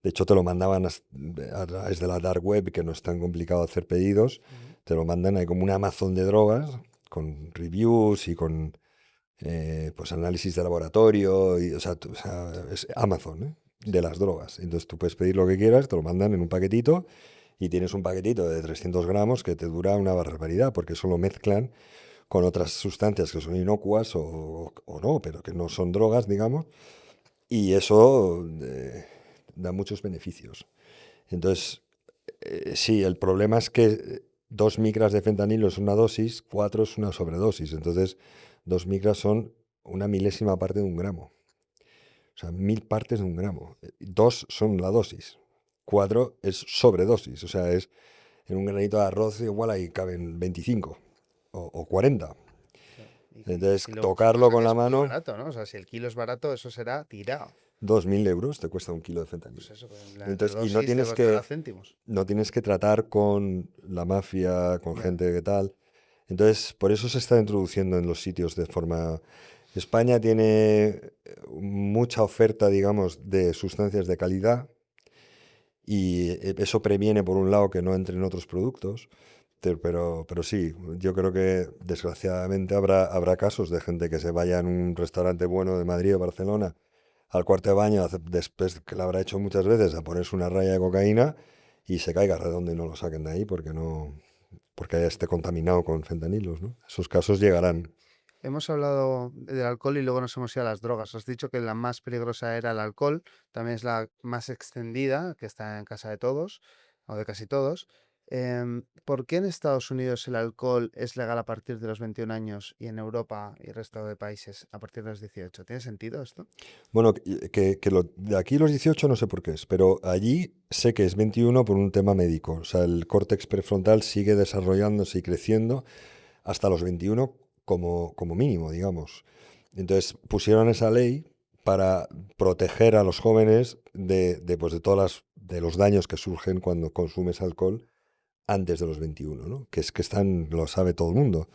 Speaker 1: De hecho, te lo mandaban a través de la dark web, que no es tan complicado hacer pedidos.
Speaker 2: Ujú.
Speaker 1: Te lo mandan, hay como un Amazon de drogas, con reviews y con pues análisis de laboratorio. O sea, es Amazon, ¿eh? De las drogas. Entonces tú puedes pedir lo que quieras, te lo mandan en un paquetito y tienes un paquetito de 300 gramos que te dura una barbaridad, porque eso lo mezclan con otras sustancias que son inocuas o no, pero que no son drogas, digamos, y eso da muchos beneficios. Entonces, sí, el problema es que 2 micras de fentanilo es una dosis, 4 es una sobredosis. Entonces, 2 micras son una milésima parte de un gramo. O sea, 1.000 partes de un gramo. 2 son la dosis. 4 es sobredosis. O sea, es en un granito de arroz igual ahí caben 25 o 40.
Speaker 2: Claro. Y
Speaker 1: Entonces,
Speaker 2: si lo que
Speaker 1: tocarlo
Speaker 2: pasa
Speaker 1: con
Speaker 2: que
Speaker 1: la
Speaker 2: es muy
Speaker 1: mano,
Speaker 2: barato, ¿no? O sea, si el kilo es barato, eso será tirado.
Speaker 1: 2.000 euros te cuesta un kilo de
Speaker 2: Pues
Speaker 1: fentanilo.
Speaker 2: eso, pues la
Speaker 1: Entonces, y no
Speaker 2: dosis te
Speaker 1: tienes
Speaker 2: costará
Speaker 1: que,
Speaker 2: céntimos.
Speaker 1: no tienes que tratar con la mafia, con
Speaker 2: Ya.
Speaker 1: gente que tal. Entonces, por eso se está introduciendo en los sitios de forma... España tiene mucha oferta, digamos, de sustancias de calidad y eso previene, por un lado, que no entren otros productos. Pero sí, yo creo que desgraciadamente habrá casos de gente que se vaya en un restaurante bueno de Madrid o Barcelona al cuarto de baño, después que lo habrá hecho muchas veces, a ponerse una raya de cocaína y se caiga redondo y no lo saquen de ahí porque esté contaminado con fentanilos, ¿no? Esos casos llegarán.
Speaker 2: Hemos hablado del alcohol y luego nos hemos ido a las drogas. Has dicho que la más peligrosa era el alcohol, también es la más extendida, que está en casa de todos, o de casi todos. ¿Por qué en Estados Unidos el alcohol es legal a partir de los 21 años y en Europa y el resto de países a partir de los 18? ¿Tiene sentido esto?
Speaker 1: Bueno, de aquí los 18 no sé por qué es, pero allí sé que es 21 por un tema médico. O sea, el córtex prefrontal sigue desarrollándose y creciendo hasta los 21 como mínimo, digamos. Entonces pusieron esa ley para proteger a los jóvenes pues, de los daños que surgen cuando consumes alcohol antes de los 21, ¿no? Que es que lo sabe todo el mundo.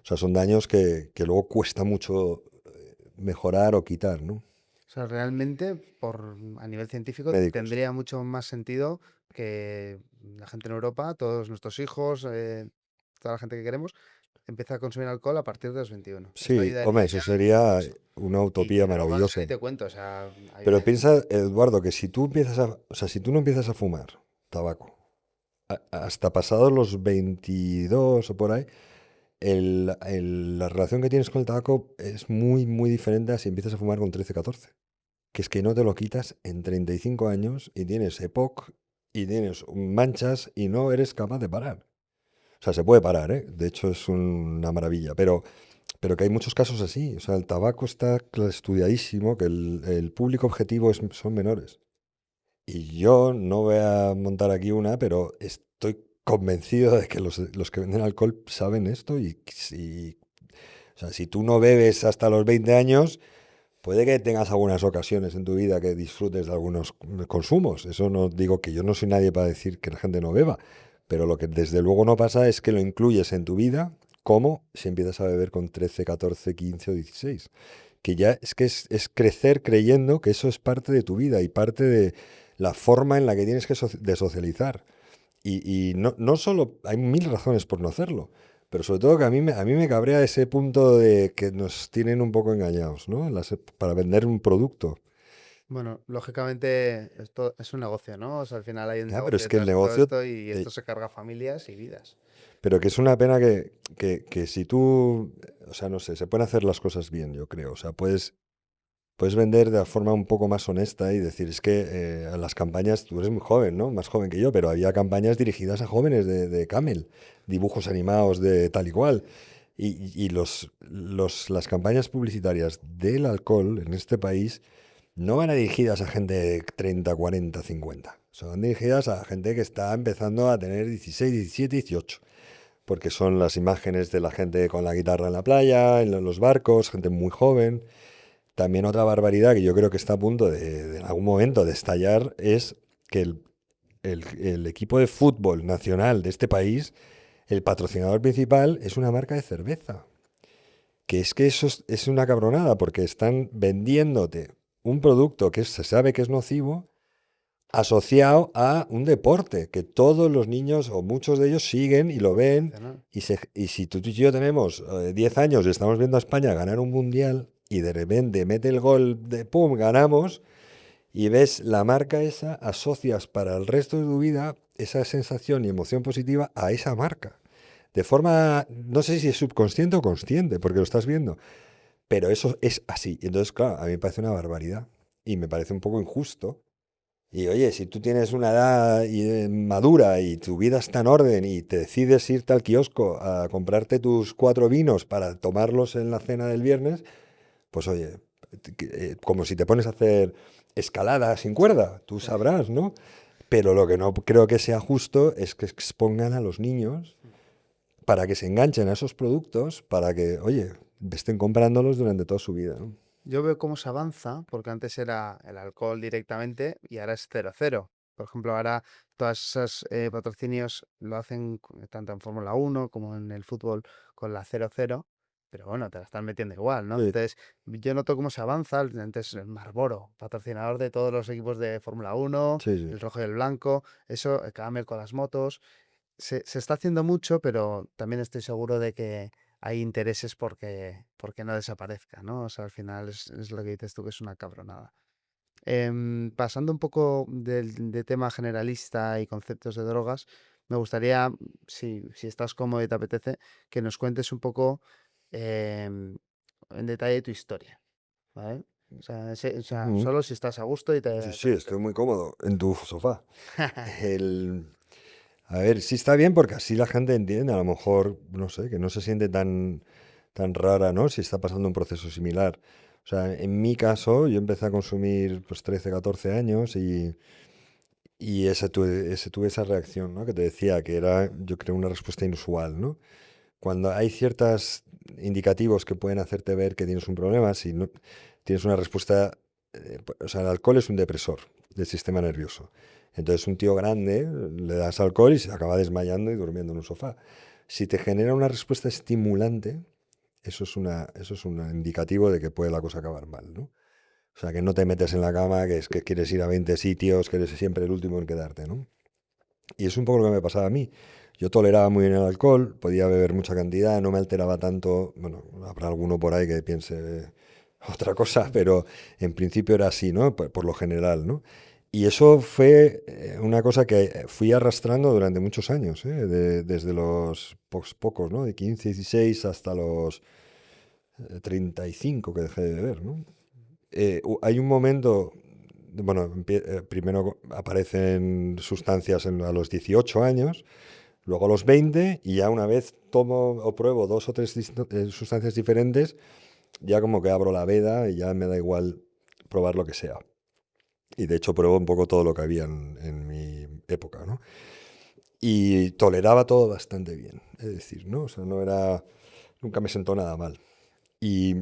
Speaker 1: O sea, son daños que luego cuesta mucho mejorar o quitar, ¿no?
Speaker 2: O sea, realmente, a nivel científico,
Speaker 1: Médicos.
Speaker 2: tendría mucho más sentido que la gente en Europa, todos nuestros hijos, toda la gente que queremos, empiece a consumir alcohol a partir de los 21. Esto
Speaker 1: Sí, hombre,
Speaker 2: ayudaría
Speaker 1: eso
Speaker 2: ya
Speaker 1: sería
Speaker 2: mucho.
Speaker 1: una
Speaker 2: Y
Speaker 1: utopía
Speaker 2: drogas,
Speaker 1: maravillosa.
Speaker 2: ni te cuento, o sea,
Speaker 1: Pero piensa, Eduardo, que si tú no empiezas a fumar tabaco, hasta pasados los 22 o por ahí, la relación que tienes con el tabaco es muy, muy diferente a si empiezas a fumar con 13, 14. Que es que no te lo quitas en 35 años y tienes EPOC y tienes manchas y no eres capaz de parar. O sea, se puede parar, ¿eh? De hecho, es una maravilla, pero que hay muchos casos así. O sea, el tabaco está estudiadísimo, que el público objetivo son menores. Y yo no voy a montar aquí una, pero estoy convencido de que los que venden alcohol saben esto y si, o sea, si tú no bebes hasta los 20 años, puede que tengas algunas ocasiones en tu vida que disfrutes de algunos consumos. Eso no digo que yo no soy nadie para decir que la gente no beba, pero lo que desde luego no pasa es que lo incluyes en tu vida como si empiezas a beber con 13, 14, 15 o 16. Que ya es crecer creyendo que eso es parte de tu vida y parte de la forma en la que tienes que de socializar. Y no solo, hay mil razones por no hacerlo, pero sobre todo que a mí me cabrea ese punto de que nos tienen un poco engañados, ¿no? Para vender un producto.
Speaker 2: bueno, lógicamente esto es un negocio, ¿no? O sea, al final hay un
Speaker 1: Ya, pero
Speaker 2: negocio
Speaker 1: es que el
Speaker 2: detrás de todo
Speaker 1: negocio,
Speaker 2: esto y
Speaker 1: eh,
Speaker 2: esto se carga familias y vidas.
Speaker 1: pero que es una pena que si tú, o sea, no sé, se pueden hacer las cosas bien, yo creo. O sea, puedes vender de la forma un poco más honesta y decir, es que a las campañas, tú eres muy joven, ¿no? Más joven que yo, pero había campañas dirigidas a jóvenes de Camel, dibujos animados de tal y cual. Y las campañas publicitarias del alcohol en este país no van dirigidas a gente de 30, 40, 50. Son dirigidas a gente que está empezando a tener 16, 17, 18. Porque son las imágenes de la gente con la guitarra en la playa, en los barcos, gente muy joven. También otra barbaridad que yo creo que está a punto de en algún momento de estallar es que el equipo de fútbol nacional de este país, el patrocinador principal es una marca de cerveza. Que eso es una cabronada porque están vendiéndote un producto que se sabe que es nocivo asociado a un deporte que todos los niños o muchos de ellos siguen y lo ven.
Speaker 2: Nacional.
Speaker 1: Y si tú y yo tenemos 10 años y estamos viendo a España ganar un mundial y de repente mete el gol de pum, ganamos, y ves la marca esa, asocias para el resto de tu vida esa sensación y emoción positiva a esa marca. De forma, no sé si es subconsciente o consciente, porque lo estás viendo, pero eso es así. Y entonces, claro, a mí me parece una barbaridad y me parece un poco injusto. Y oye, si tú tienes una edad madura y tu vida está en orden y te decides irte al kiosco a comprarte tus 4 vinos para tomarlos en la cena del viernes, pues oye, como si te pones a hacer escalada sin cuerda, tú sabrás, ¿no? Pero lo que no creo que sea justo es que expongan a los niños para que se enganchen a esos productos, para que, oye, estén comprándolos durante toda su vida, ¿no?
Speaker 2: Yo veo cómo se avanza, porque antes era el alcohol directamente y ahora es 0-0. Por ejemplo, ahora todas esas patrocinios lo hacen tanto en Fórmula 1 como en el fútbol con la 0-0, pero bueno, te la están metiendo igual, ¿no?
Speaker 1: Sí,
Speaker 2: Entonces, yo noto cómo se avanza. Antes Marlboro, patrocinador de todos los equipos de Fórmula 1,
Speaker 1: sí, sí.
Speaker 2: el rojo y el blanco, eso, Camel con las motos. Se está haciendo mucho, pero también estoy seguro de que hay intereses porque no desaparezca, ¿no? O sea, al final es lo que dices tú, que es una cabronada. Pasando un poco de tema generalista y conceptos de drogas, me gustaría, si estás cómodo y te apetece, que nos cuentes un poco en detalle tu historia, ¿vale? O sea,
Speaker 1: Mm.
Speaker 2: solo si estás a gusto y
Speaker 1: Sí,
Speaker 2: te
Speaker 1: sí, estoy
Speaker 2: apetece.
Speaker 1: muy cómodo en tu sofá. El, A ver, sí está bien porque así la gente entiende, a lo mejor, no sé, que no se siente tan rara, ¿no? Si está pasando un proceso similar. O sea, en mi caso, yo empecé a consumir pues 13, 14 años y tuve esa reacción, ¿no? Que te decía que era, yo creo, una respuesta inusual, ¿no? Cuando hay ciertas indicativos que pueden hacerte ver que tienes un problema. Si no tienes una respuesta, o sea, el alcohol es un depresor del sistema nervioso. Entonces un tío grande le das alcohol y se acaba desmayando y durmiendo en un sofá. Si te genera una respuesta estimulante, eso es un indicativo de que puede la cosa acabar mal, ¿no? O sea, que no te metes en la cama, que es que quieres ir a 20 sitios, que eres siempre el último en quedarte, ¿no? Y es un poco lo que me pasaba a mí. Yo toleraba muy bien el alcohol, podía beber mucha cantidad, no me alteraba tanto. Bueno, habrá alguno por ahí que piense otra cosa, pero en principio era así, ¿no? Por lo general, ¿no? Y eso fue una cosa que fui arrastrando durante muchos años, ¿eh? Desde los pocos, ¿no? De 15, 16 hasta los 35 que dejé de beber, ¿no? Hay un momento, bueno, primero aparecen sustancias a los 18 años, luego a los 20, y ya una vez tomo o pruebo dos o tres sustancias diferentes, ya como que abro la veda y ya me da igual probar lo que sea. Y de hecho pruebo un poco todo lo que había en mi época, ¿no? Y toleraba todo bastante bien, es decir, ¿no? O sea, nunca me sentó nada mal. Y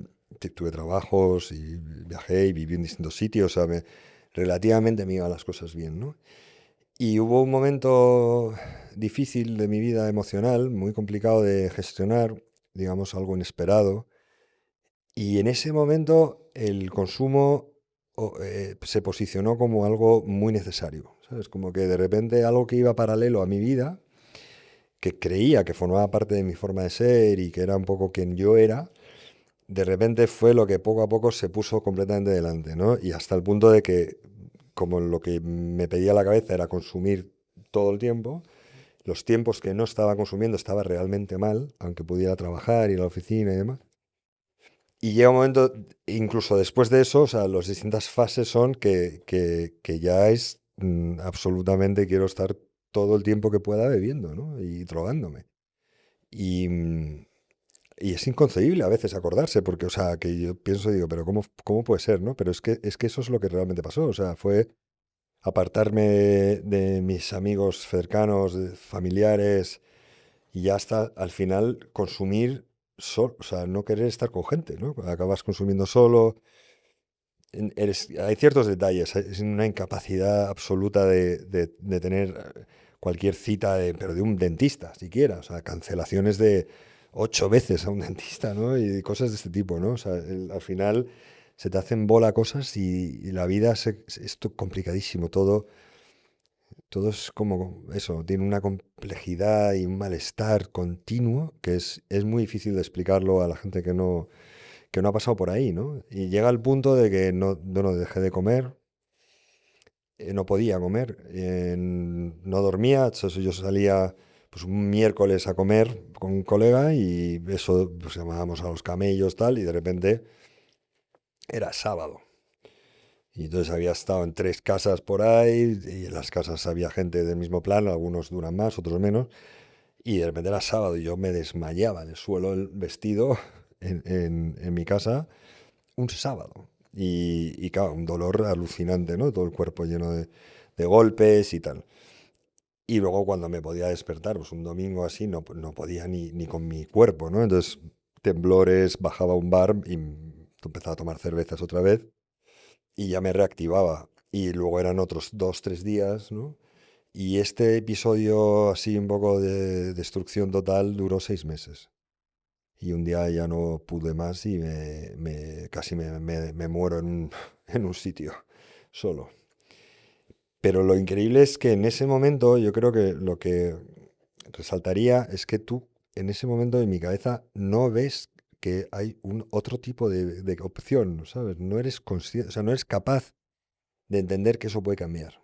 Speaker 1: tuve trabajos y viajé y viví en distintos sitios, o sea, relativamente me iban las cosas bien, ¿no? Y hubo un momento difícil de mi vida emocional, muy complicado de gestionar, digamos, algo inesperado. Y en ese momento el consumo se posicionó como algo muy necesario, ¿sabes? Como que de repente algo que iba paralelo a mi vida, que creía que formaba parte de mi forma de ser y que era un poco quien yo era, de repente fue lo que poco a poco se puso completamente delante, ¿no? Y hasta el punto de que, como lo que me pedía la cabeza era consumir todo el tiempo, los tiempos que no estaba consumiendo estaba realmente mal, aunque pudiera trabajar, ir a la oficina y demás. Y llega un momento, incluso después de eso, o sea, las distintas fases son que ya es absolutamente quiero estar todo el tiempo que pueda bebiendo, ¿no? Y drogándome. Y, y es inconcebible a veces acordarse, porque, o sea, que yo pienso, digo, pero ¿cómo puede ser, no? Pero es que eso es lo que realmente pasó, o sea, fue apartarme de mis amigos cercanos, de familiares, y ya hasta al final consumir solo, o sea, no querer estar con gente, ¿no? Acabas consumiendo solo. Hay ciertos detalles, es una incapacidad absoluta de tener cualquier cita, pero de un dentista, siquiera, o sea, cancelaciones de 8 veces a un dentista, ¿no? Y cosas de este tipo, ¿no? O sea, al final se te hacen bola cosas y la vida es complicadísimo, todo es como eso, tiene una complejidad y un malestar continuo que es muy difícil de explicarlo a la gente que no ha pasado por ahí, ¿no? Y llega al punto de que no dejé de comer, no podía comer, no dormía, yo salía pues un miércoles a comer con un colega y eso pues llamábamos a los camellos tal y de repente era sábado. Y entonces había estado en 3 casas por ahí y en las casas había gente del mismo plan, algunos duran más, otros menos. Y de repente era sábado y yo me desmayaba en el suelo, el vestido en mi casa, un sábado. Y claro, un dolor alucinante, ¿no? Todo el cuerpo lleno de golpes y tal. Y luego cuando me podía despertar, pues un domingo así, no podía ni con mi cuerpo, ¿no? Entonces, temblores, bajaba a un bar y empezaba a tomar cervezas otra vez y ya me reactivaba. Y luego eran otros 2, 3 días, ¿no? Y este episodio así un poco de destrucción total duró 6 meses. Y un día ya no pude más y casi me muero en un sitio solo. Pero lo increíble es que en ese momento yo creo que lo que resaltaría es que tú en ese momento en mi cabeza no ves que hay un otro tipo de opción, ¿sabes? No eres consciente, o sea, no eres capaz de entender que eso puede cambiar.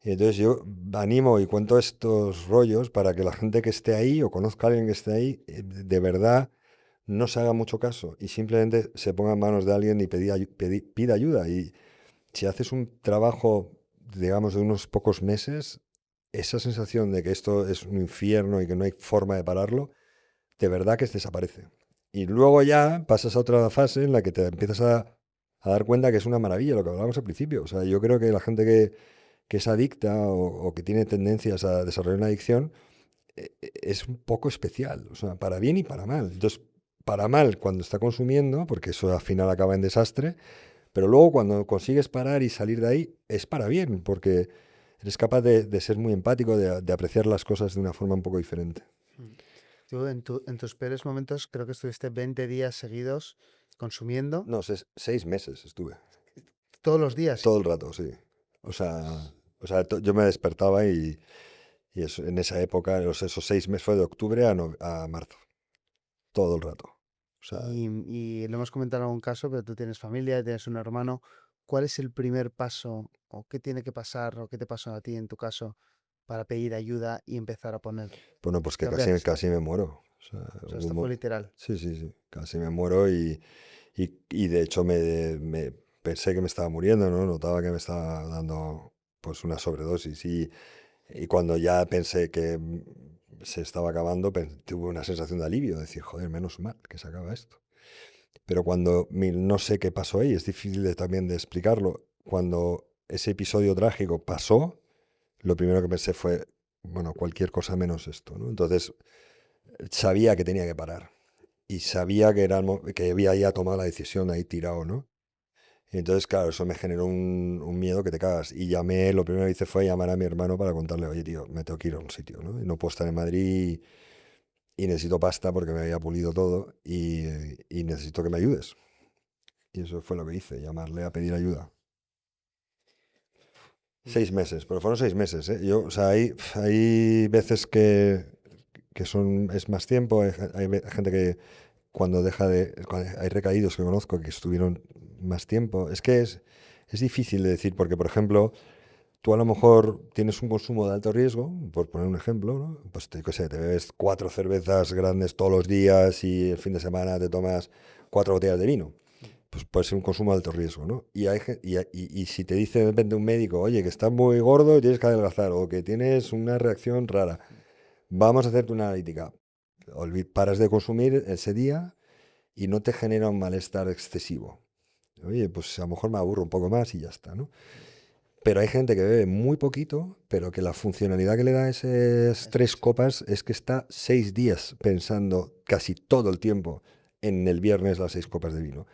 Speaker 1: Y entonces yo animo y cuento estos rollos para que la gente que esté ahí o conozca a alguien que esté ahí, de verdad no se haga mucho caso y simplemente se ponga en manos de alguien y pida ayuda. Y si haces un trabajo, digamos, de unos pocos meses, esa sensación de que esto es un infierno y que no hay forma de pararlo, de verdad que desaparece. Y luego ya pasas a otra fase en la que te empiezas a dar cuenta que es una maravilla lo que hablábamos al principio. O sea, yo creo que la gente que es adicta o que tiene tendencias a desarrollar una adicción, es un poco especial, o sea, para bien y para mal. Entonces, para mal cuando está consumiendo, porque eso al final acaba en desastre, pero luego cuando consigues parar y salir de ahí, es para bien, porque eres capaz de ser muy empático, de apreciar las cosas de una forma un poco diferente.
Speaker 2: Mm. Tú en tus peores momentos creo que estuviste 20 días seguidos consumiendo
Speaker 1: No, 6 meses estuve,
Speaker 2: todos los días.
Speaker 1: todo el rato, sí. Yo me despertaba y eso, en esa época, esos 6 meses fue de octubre a marzo, todo el rato. O sea,
Speaker 2: Y lo hemos comentado en algún caso, pero tú tienes familia, tienes un hermano. ¿Cuál es el primer paso o qué tiene que pasar o qué te pasó a ti en tu caso para pedir ayuda y empezar a poner
Speaker 1: bueno, pues que
Speaker 2: cambiar
Speaker 1: casi,
Speaker 2: esto?
Speaker 1: casi me muero. O sea,
Speaker 2: O sea, esto fue literal.
Speaker 1: sí, sí, sí, casi me muero y de hecho me pensé que me estaba muriendo, ¿no? Notaba que me estaba dando pues una sobredosis y cuando ya pensé que se estaba acabando, tuve una sensación de alivio, de decir, joder, menos mal que se acaba esto. Pero cuando no sé qué pasó ahí, es difícil también de explicarlo. Cuando ese episodio trágico pasó, lo primero que pensé fue, bueno, cualquier cosa menos esto, ¿no? Entonces sabía que tenía que parar y sabía que, que había ya tomado la decisión ahí tirado, ¿no? Y entonces, claro, eso me generó un miedo que te cagas. Y lo primero que hice fue llamar a mi hermano para contarle, oye, tío, me tengo que ir a un sitio, ¿no? Y no puedo estar en Madrid y necesito pasta porque me había pulido todo y necesito que me ayudes. Y eso fue lo que hice, llamarle a pedir ayuda.
Speaker 2: Mm.
Speaker 1: 6 meses, pero fueron 6 meses, ¿eh? O sea, hay veces es más tiempo, hay gente que hay recaídos que conozco que estuvieron más tiempo. Es que es difícil de decir, porque, por ejemplo, tú a lo mejor tienes un consumo de alto riesgo, por poner un ejemplo, ¿no? Pues qué sé, te bebes 4 cervezas grandes todos los días y el fin de semana te tomas 4 botellas de vino. Pues puede ser un consumo de alto riesgo, ¿no? Y si te dice de repente un médico, oye, que estás muy gordo y tienes que adelgazar, o que tienes una reacción rara, vamos a hacerte una analítica. Paras de consumir ese día y no te genera un malestar excesivo. Oye, pues a lo mejor me aburro un poco más y ya está, ¿no? Pero hay gente que bebe muy poquito, pero que la funcionalidad que le da esas
Speaker 2: Es
Speaker 1: 3 copas es que está 6 días pensando casi todo el tiempo en el viernes las 6 copas de vino.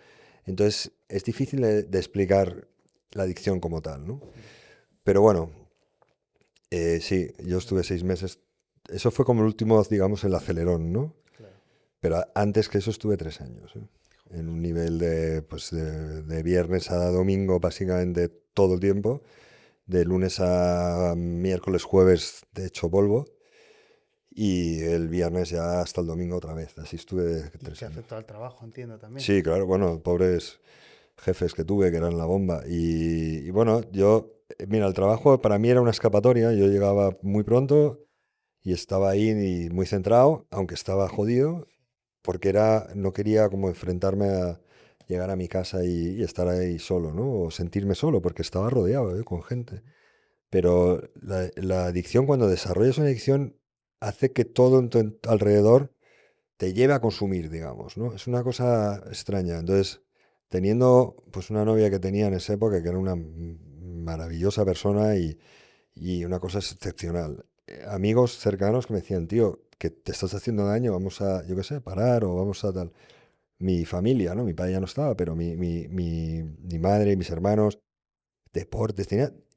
Speaker 1: Entonces es difícil de explicar la adicción como tal, ¿no? Pero bueno, sí, yo estuve 6 meses. Eso fue como el último, digamos, el acelerón, ¿no?
Speaker 2: claro.
Speaker 1: Pero antes que eso estuve 3 años, ¿eh? En un nivel pues de viernes a domingo, básicamente todo el tiempo. De lunes a miércoles, jueves, de hecho polvo. Y el viernes ya hasta el domingo otra vez. Así estuve
Speaker 2: Y
Speaker 1: tres
Speaker 2: te
Speaker 1: años.
Speaker 2: afectó al trabajo, entiendo también.
Speaker 1: Sí, claro, bueno, pobres jefes que tuve que eran la bomba. Y bueno, mira, el trabajo para mí era una escapatoria. Yo llegaba muy pronto y estaba ahí y muy centrado, aunque estaba jodido, porque no quería como enfrentarme a llegar a mi casa y estar ahí solo, ¿no? O sentirme solo, porque estaba rodeado, con gente. Pero la adicción, cuando desarrollas una adicción, hace que todo en tu alrededor te lleve a consumir, digamos, ¿no? Es una cosa extraña. Entonces, teniendo pues una novia que tenía en esa época, que era una maravillosa persona y una cosa excepcional. Amigos cercanos que me decían, tío, que te estás haciendo daño, vamos a, yo qué sé, parar o vamos a tal. Mi familia, ¿no? Mi padre ya no estaba, pero mi madre, mis hermanos, deportes,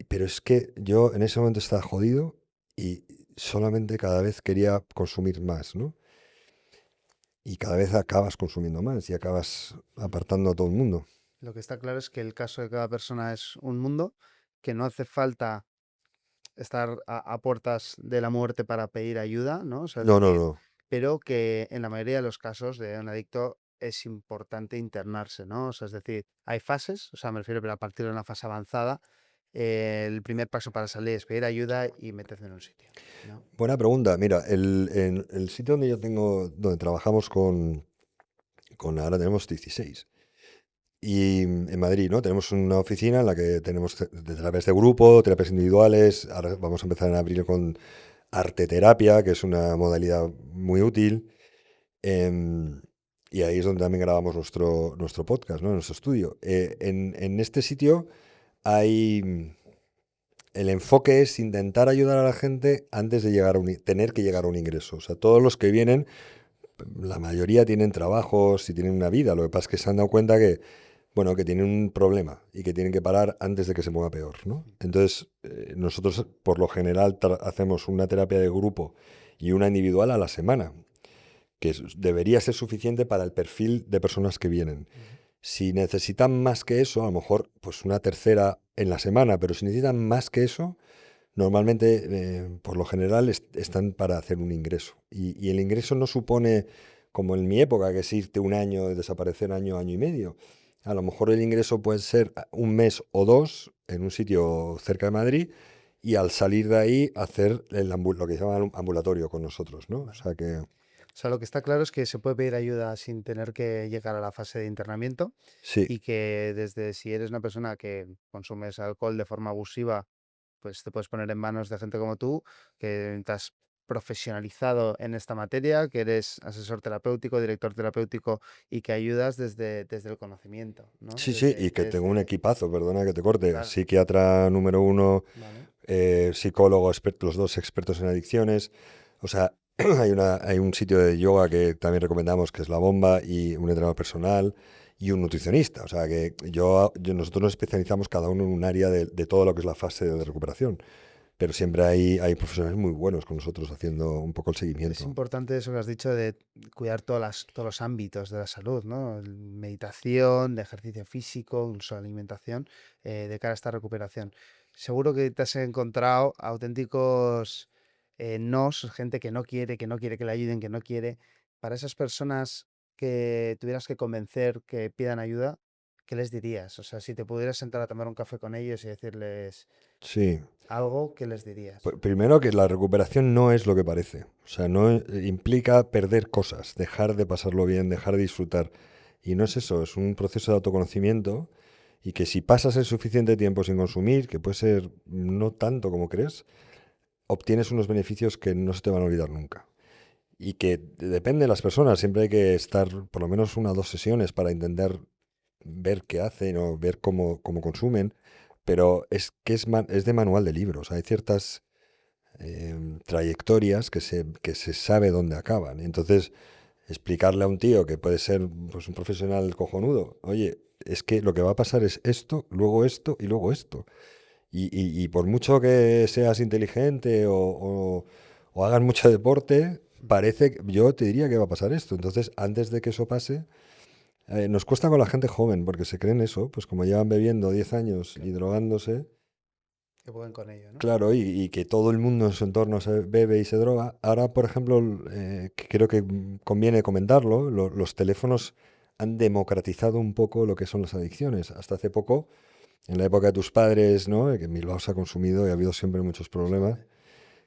Speaker 1: pero es que yo en ese momento estaba jodido y solamente cada vez quería consumir más, ¿no? Y cada vez acabas consumiendo más y acabas
Speaker 2: Mm.
Speaker 1: apartando a todo el mundo.
Speaker 2: Lo que está claro es que el caso de cada persona es un mundo, que no hace falta estar a puertas de la muerte para pedir ayuda, ¿no? O sea, es
Speaker 1: No, no,
Speaker 2: decir,
Speaker 1: no.
Speaker 2: pero que en la mayoría de los casos de un adicto es importante internarse, ¿no? O sea, es decir, hay fases, o sea, me refiero, pero a partir de una fase avanzada, el primer paso para salir es pedir ayuda y meterse en un sitio, ¿no?
Speaker 1: Buena pregunta. Mira, en el sitio donde trabajamos ahora tenemos 16. Y en Madrid, ¿no? Tenemos una oficina en la que tenemos de terapias de grupo, terapias individuales. Ahora vamos a empezar en abril con arte terapia, que es una modalidad muy útil. Em, y ahí es donde también grabamos nuestro podcast, ¿no? Nuestro estudio. En este sitio hay... El enfoque es intentar ayudar a la gente antes de tener que llegar a un ingreso. O sea, todos los que vienen la mayoría tienen trabajos y tienen una vida. Lo que pasa es que se han dado cuenta que, bueno, que tienen un problema y que tienen que parar antes de que se ponga peor, ¿no? Entonces, nosotros por lo general hacemos una terapia de grupo y una individual a la semana, que debería ser suficiente para el perfil de personas que vienen.
Speaker 2: Ujú.
Speaker 1: Si necesitan más que eso, a lo mejor pues una tercera en la semana, pero si necesitan más que eso, normalmente, por lo general, están para hacer un ingreso. Y el ingreso no supone, como en mi época, que es irte un año, desaparecer año, año y medio. A lo mejor el ingreso puede ser un mes o dos en un sitio cerca de Madrid y al salir de ahí hacer lo que se llama ambulatorio con nosotros, ¿no? O
Speaker 2: Vale.
Speaker 1: sea que
Speaker 2: O sea, lo que está claro es que se puede pedir ayuda sin tener que llegar a la fase de internamiento
Speaker 1: sí,
Speaker 2: y que desde si eres una persona que consumes alcohol de forma abusiva, pues te puedes poner en manos de gente como tú, que te has profesionalizado en esta materia, que eres asesor terapéutico, director terapéutico y que ayudas desde el conocimiento, ¿no?
Speaker 1: sí, sí, y que tengo un
Speaker 2: Desde,
Speaker 1: equipazo, perdona que te corte.
Speaker 2: claro,
Speaker 1: Psiquiatra número uno,
Speaker 2: ¿vale?
Speaker 1: psicólogo, los dos expertos en adicciones. O sea, hay un sitio de yoga que también recomendamos, que es La Bomba, y un entrenador personal y un nutricionista. O sea, que nosotros nos especializamos cada uno en un área de todo lo que es la fase de recuperación. Pero siempre hay profesionales muy buenos con nosotros haciendo un poco el
Speaker 2: Es
Speaker 1: seguimiento.
Speaker 2: importante eso que has dicho de cuidar todos los ámbitos de la salud, ¿no? Meditación, de ejercicio físico, incluso alimentación, de cara a esta recuperación. Seguro que te has encontrado auténticos nos, gente que no quiere que le ayuden, que no quiere. Para esas personas que tuvieras que convencer que pidan ayuda, ¿qué les dirías? O sea, si te pudieras sentar a tomar un café con ellos y decirles
Speaker 1: Sí.
Speaker 2: algo, ¿qué les dirías?
Speaker 1: Primero que la recuperación no es lo que parece. O sea, no implica perder cosas, dejar de pasarlo bien, dejar de disfrutar. Y no es eso, es un proceso de autoconocimiento y que si pasas el suficiente tiempo sin consumir, que puede ser no tanto como crees, obtienes unos beneficios que no se te van a olvidar nunca. Y que depende de las personas, siempre hay que estar por lo menos una o dos sesiones para intentar ver qué hacen o ver cómo consumen, pero es que es de manual de libros. Hay ciertas trayectorias que se sabe dónde acaban. Entonces, explicarle a un tío que puede ser pues, un profesional cojonudo, oye, es que lo que va a pasar es esto y luego esto. Y por mucho que seas inteligente o hagas mucho deporte, parece, yo te diría que va a pasar esto. Entonces, antes de que eso pase, nos cuesta con la gente joven, porque se creen eso, pues como llevan bebiendo 10 años y
Speaker 2: Claro,
Speaker 1: drogándose,
Speaker 2: que pueden con ello, ¿no?
Speaker 1: claro, y que todo el mundo en su entorno se bebe y se droga. Ahora, por ejemplo, que creo que conviene comentarlo, los teléfonos han democratizado un poco lo que son las adicciones. Hasta hace poco, en la época de tus padres, ¿no? Que en Bilbao se ha consumido y ha habido siempre muchos problemas.
Speaker 2: Fíjate.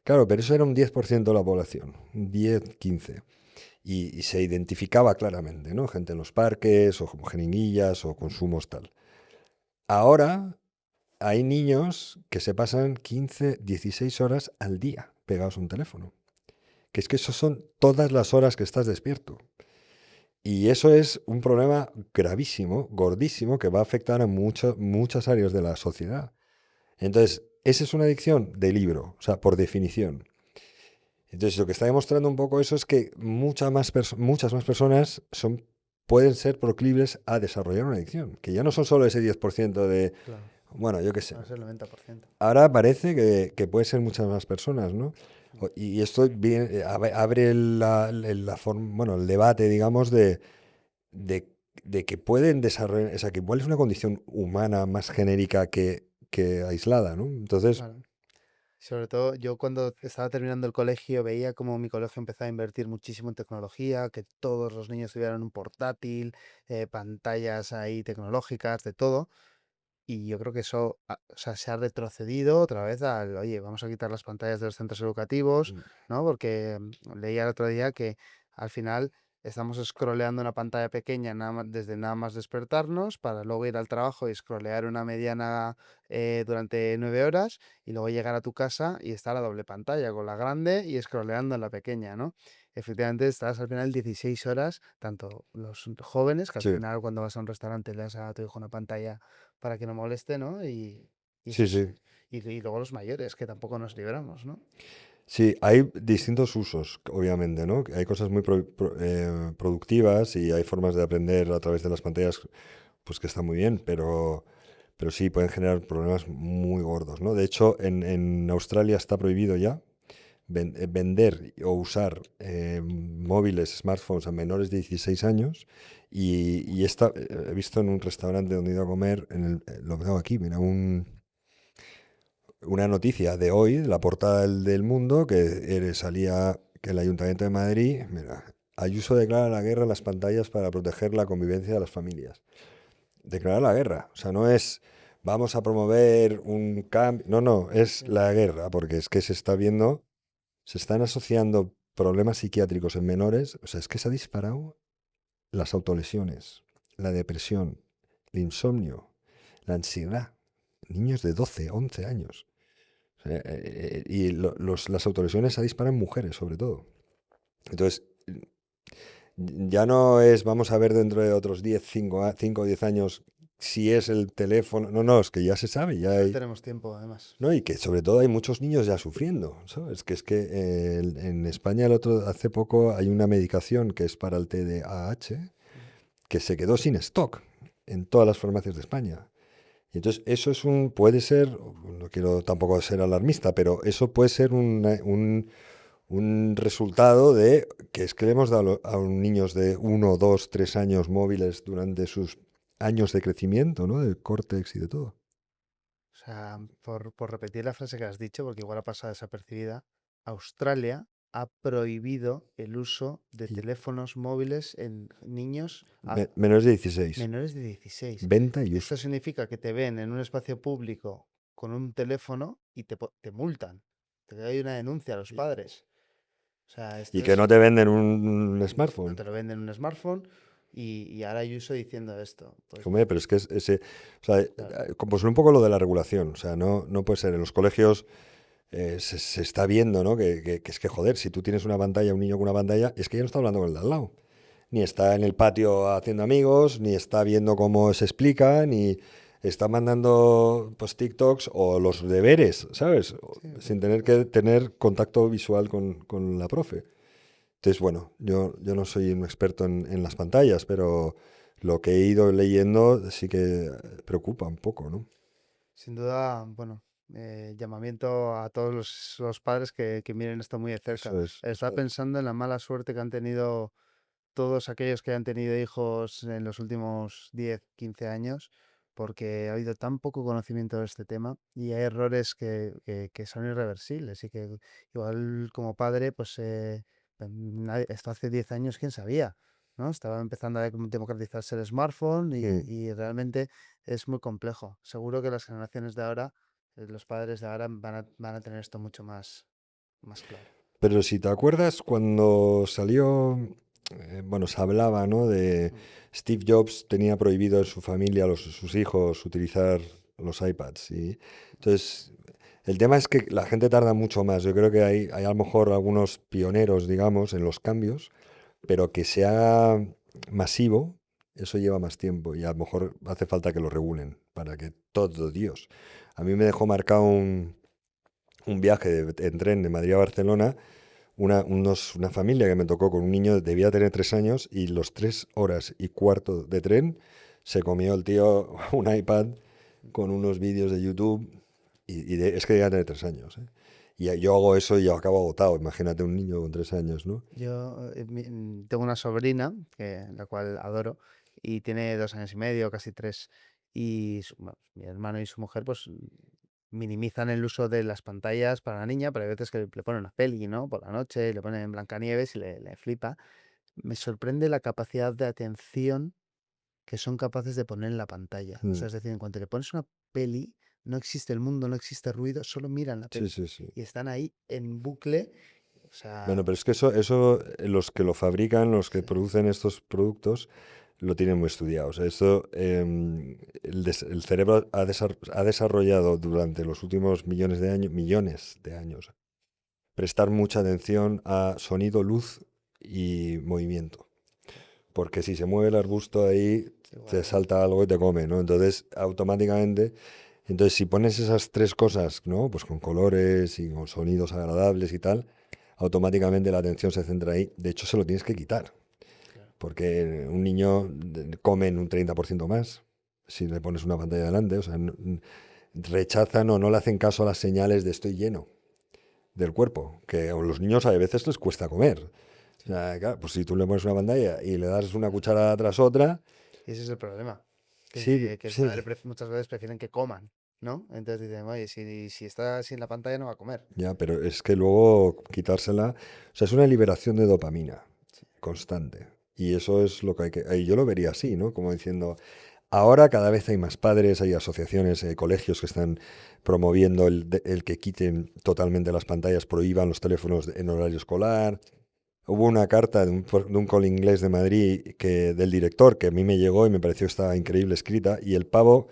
Speaker 1: Claro, pero eso era un 10% de la población, un 10, 15. Y se identificaba claramente, ¿no? Gente en los parques, o como jeringuillas, o consumos tal. Ahora hay niños que se pasan 15, 16 horas al día pegados a un teléfono. Que es que eso son todas las horas que estás despierto. Y eso es un problema gravísimo, gordísimo, que va a afectar a muchas áreas de la sociedad. Entonces, esa es una adicción de libro, o sea, por definición. Entonces, lo que está demostrando un poco eso es que muchas más personas pueden ser proclives a desarrollar una adicción, que ya no son solo ese 10% de,
Speaker 2: Claro,
Speaker 1: bueno, yo qué sé.
Speaker 2: va a ser el 90%.
Speaker 1: Ahora parece que puede ser muchas más personas, ¿no?
Speaker 2: Mm.
Speaker 1: Y esto abre bueno, el debate, digamos, de, de que pueden desarrollar, o sea, que igual es una condición humana más genérica que aislada, ¿no? Entonces,
Speaker 2: Claro. Sobre todo, yo cuando estaba terminando el colegio veía como mi colegio empezaba a invertir muchísimo en tecnología, que todos los niños tuvieran un portátil, pantallas ahí tecnológicas, de todo. Y yo creo que eso, o sea, se ha retrocedido otra vez al, oye, vamos a quitar las pantallas de los centros educativos,
Speaker 1: mm,
Speaker 2: ¿no? Porque leía el otro día que al final estamos scrolleando una pantalla pequeña desde nada más despertarnos para luego ir al trabajo y scrollear una mediana durante 9 horas y luego llegar a tu casa y estar a doble pantalla con la grande y scrolleando en la pequeña, ¿no? Efectivamente, estás al final 16 horas, tanto los jóvenes, que al
Speaker 1: sí,
Speaker 2: final cuando vas a un restaurante le das a tu hijo una pantalla para que no moleste, ¿no? Y eso
Speaker 1: sí,
Speaker 2: es,
Speaker 1: sí.
Speaker 2: y luego los mayores, que tampoco nos libramos, ¿no?
Speaker 1: Sí, hay distintos usos, obviamente, ¿no? Hay cosas muy productivas y hay formas de aprender a través de las pantallas, pues que están muy bien, pero sí pueden generar problemas muy gordos, ¿no? De hecho, en Australia está prohibido ya vender o usar móviles, smartphones a menores de 16 años he visto en un restaurante donde he ido a comer, lo tengo aquí, mira, una noticia de hoy, la portada del Mundo, que salía que el Ayuntamiento de Madrid, mira, Ayuso declara la guerra a las pantallas para proteger la convivencia de las familias. Declarar la guerra, o sea, no es vamos a promover un cambio, no, es
Speaker 2: Sí.
Speaker 1: la guerra, porque es que se están asociando problemas psiquiátricos en menores, o sea, es que se ha disparado las autolesiones, la depresión, el insomnio, la ansiedad, niños de 12, 11 años. Las autolesiones se disparan en mujeres, sobre todo. Entonces, ya no es, vamos a ver dentro de otros 10, 5 o 10 años si es el teléfono. No, es que ya se sabe, ya
Speaker 2: No
Speaker 1: hay.
Speaker 2: tenemos tiempo, además.
Speaker 1: No, y que sobre todo hay muchos niños ya sufriendo, ¿sabes? Que es que en España hace poco hay una medicación que es para el TDAH que se quedó sin stock en todas las farmacias de España. Y entonces eso puede ser, no quiero tampoco ser alarmista, pero eso puede ser un resultado de que es que le hemos dado a niños de 1, 2, 3 años móviles durante sus años de crecimiento, ¿no? Del córtex y de todo.
Speaker 2: O sea, por repetir la frase que has dicho, porque igual ha pasado desapercibida, Australia ha prohibido el uso de
Speaker 1: Y
Speaker 2: teléfonos móviles en niños
Speaker 1: menores de 16.
Speaker 2: menores de 16.
Speaker 1: Venta y
Speaker 2: Esto
Speaker 1: uso.
Speaker 2: significa que te ven en un espacio público con un teléfono y te multan. Te hay una denuncia a los padres. O sea,
Speaker 1: Y
Speaker 2: esto
Speaker 1: que no
Speaker 2: es,
Speaker 1: te venden un
Speaker 2: no
Speaker 1: smartphone.
Speaker 2: te lo venden en un smartphone y ahora hay uso diciendo esto. Pues,
Speaker 1: Hombre, pero es que o sea,
Speaker 2: claro,
Speaker 1: pues un poco lo de la regulación, o sea, no puede ser. En los colegios se está viendo, ¿no? Que es que, joder, si tú tienes una pantalla, un niño con una pantalla, es que ya no está hablando con el de al lado. Ni está en el patio haciendo amigos, ni está viendo cómo se explica, ni está mandando pues TikToks o los deberes, ¿sabes?
Speaker 2: sí,
Speaker 1: Sin tener que tener contacto visual con la profe. Entonces, bueno, yo no soy un experto en las pantallas, pero lo que he ido leyendo sí que preocupa un poco, ¿no?
Speaker 2: sin duda, bueno, llamamiento a todos los padres que miren esto muy de cerca.
Speaker 1: Eso es.
Speaker 2: Estaba pensando en la mala suerte que han tenido todos aquellos que han tenido hijos en los últimos 10, 15 años, porque ha habido tan poco conocimiento de este tema y hay errores que son irreversibles y que igual como padre, pues esto hace 10 años, ¿quién sabía? ¿No? Estaba empezando a democratizarse el smartphone
Speaker 1: Mm.
Speaker 2: y realmente es muy complejo. Seguro que las generaciones de ahora, los padres de ahora van a tener esto mucho más claro.
Speaker 1: Pero si te acuerdas cuando salió, bueno, se hablaba, ¿no? De
Speaker 2: Mm.
Speaker 1: Steve Jobs tenía prohibido en su familia, sus hijos, utilizar los iPads. Y entonces, el tema es que la gente tarda mucho más. Yo creo que hay a lo mejor algunos pioneros, digamos, en los cambios, pero que sea masivo, eso lleva más tiempo y a lo mejor hace falta que lo regulen para que todo, Dios. A mí me dejó marcado un viaje en tren de Madrid a Barcelona, una familia que me tocó con un niño, debía tener 3 años y los 3 horas y cuarto de tren se comió el tío un iPad con unos vídeos de YouTube es que debía tener 3 años, ¿eh? Y yo hago eso y yo acabo agotado. Imagínate un niño con 3 años, ¿no?
Speaker 2: Yo tengo una sobrina, la cual adoro, y tiene 2 años y medio, casi tres. Y bueno, mi hermano y su mujer, pues minimizan el uso de las pantallas para la niña, pero hay veces que le ponen una peli, ¿no? Por la noche, le ponen Blancanieves y le flipa. Me sorprende la capacidad de atención que son capaces de poner en la pantalla. O
Speaker 1: Mm.
Speaker 2: sea, es decir, en cuanto le pones una peli, no existe el mundo, no existe ruido, solo miran la
Speaker 1: Sí,
Speaker 2: peli.
Speaker 1: sí, sí.
Speaker 2: Y están ahí en bucle. O
Speaker 1: Bueno,
Speaker 2: sea,
Speaker 1: pero es que eso los que lo fabrican, los que
Speaker 2: sí.
Speaker 1: producen estos productos, lo tienen muy estudiado. O sea, esto, el cerebro ha desarrollado durante los últimos millones de años, prestar mucha atención a sonido, luz y movimiento. Porque si se mueve el arbusto ahí, te
Speaker 2: Igual,
Speaker 1: salta algo y te come, ¿no? Entonces, automáticamente, Entonces, si pones esas tres cosas, ¿no? Pues con colores y con sonidos agradables y tal, automáticamente la atención se centra ahí. De hecho, se lo tienes que quitar,
Speaker 2: Claro.
Speaker 1: porque un niño come en un 30% más si le pones una pantalla delante. O sea, rechazan o no le hacen caso a las señales de estoy lleno del cuerpo, que a los niños a veces les cuesta comer. O sea, claro, pues si tú le pones una pantalla y le das una cucharada tras otra,
Speaker 2: Y ese es el problema.
Speaker 1: sí,
Speaker 2: Que el
Speaker 1: sí,
Speaker 2: padre muchas veces prefieren que coman, ¿no? Entonces dicen, oye, si está sin la pantalla no va a comer.
Speaker 1: ya, pero es que luego quitársela, o sea, es una liberación de dopamina
Speaker 2: Sí.
Speaker 1: constante. Y eso es lo que hay que... Y yo lo vería así, ¿no? Como diciendo, ahora cada vez hay más padres, hay asociaciones, colegios que están promoviendo el que quiten totalmente las pantallas, prohíban los teléfonos en horario escolar. Hubo una carta de un cole inglés de Madrid del director que a mí me llegó y me pareció que estaba increíble escrita, y el pavo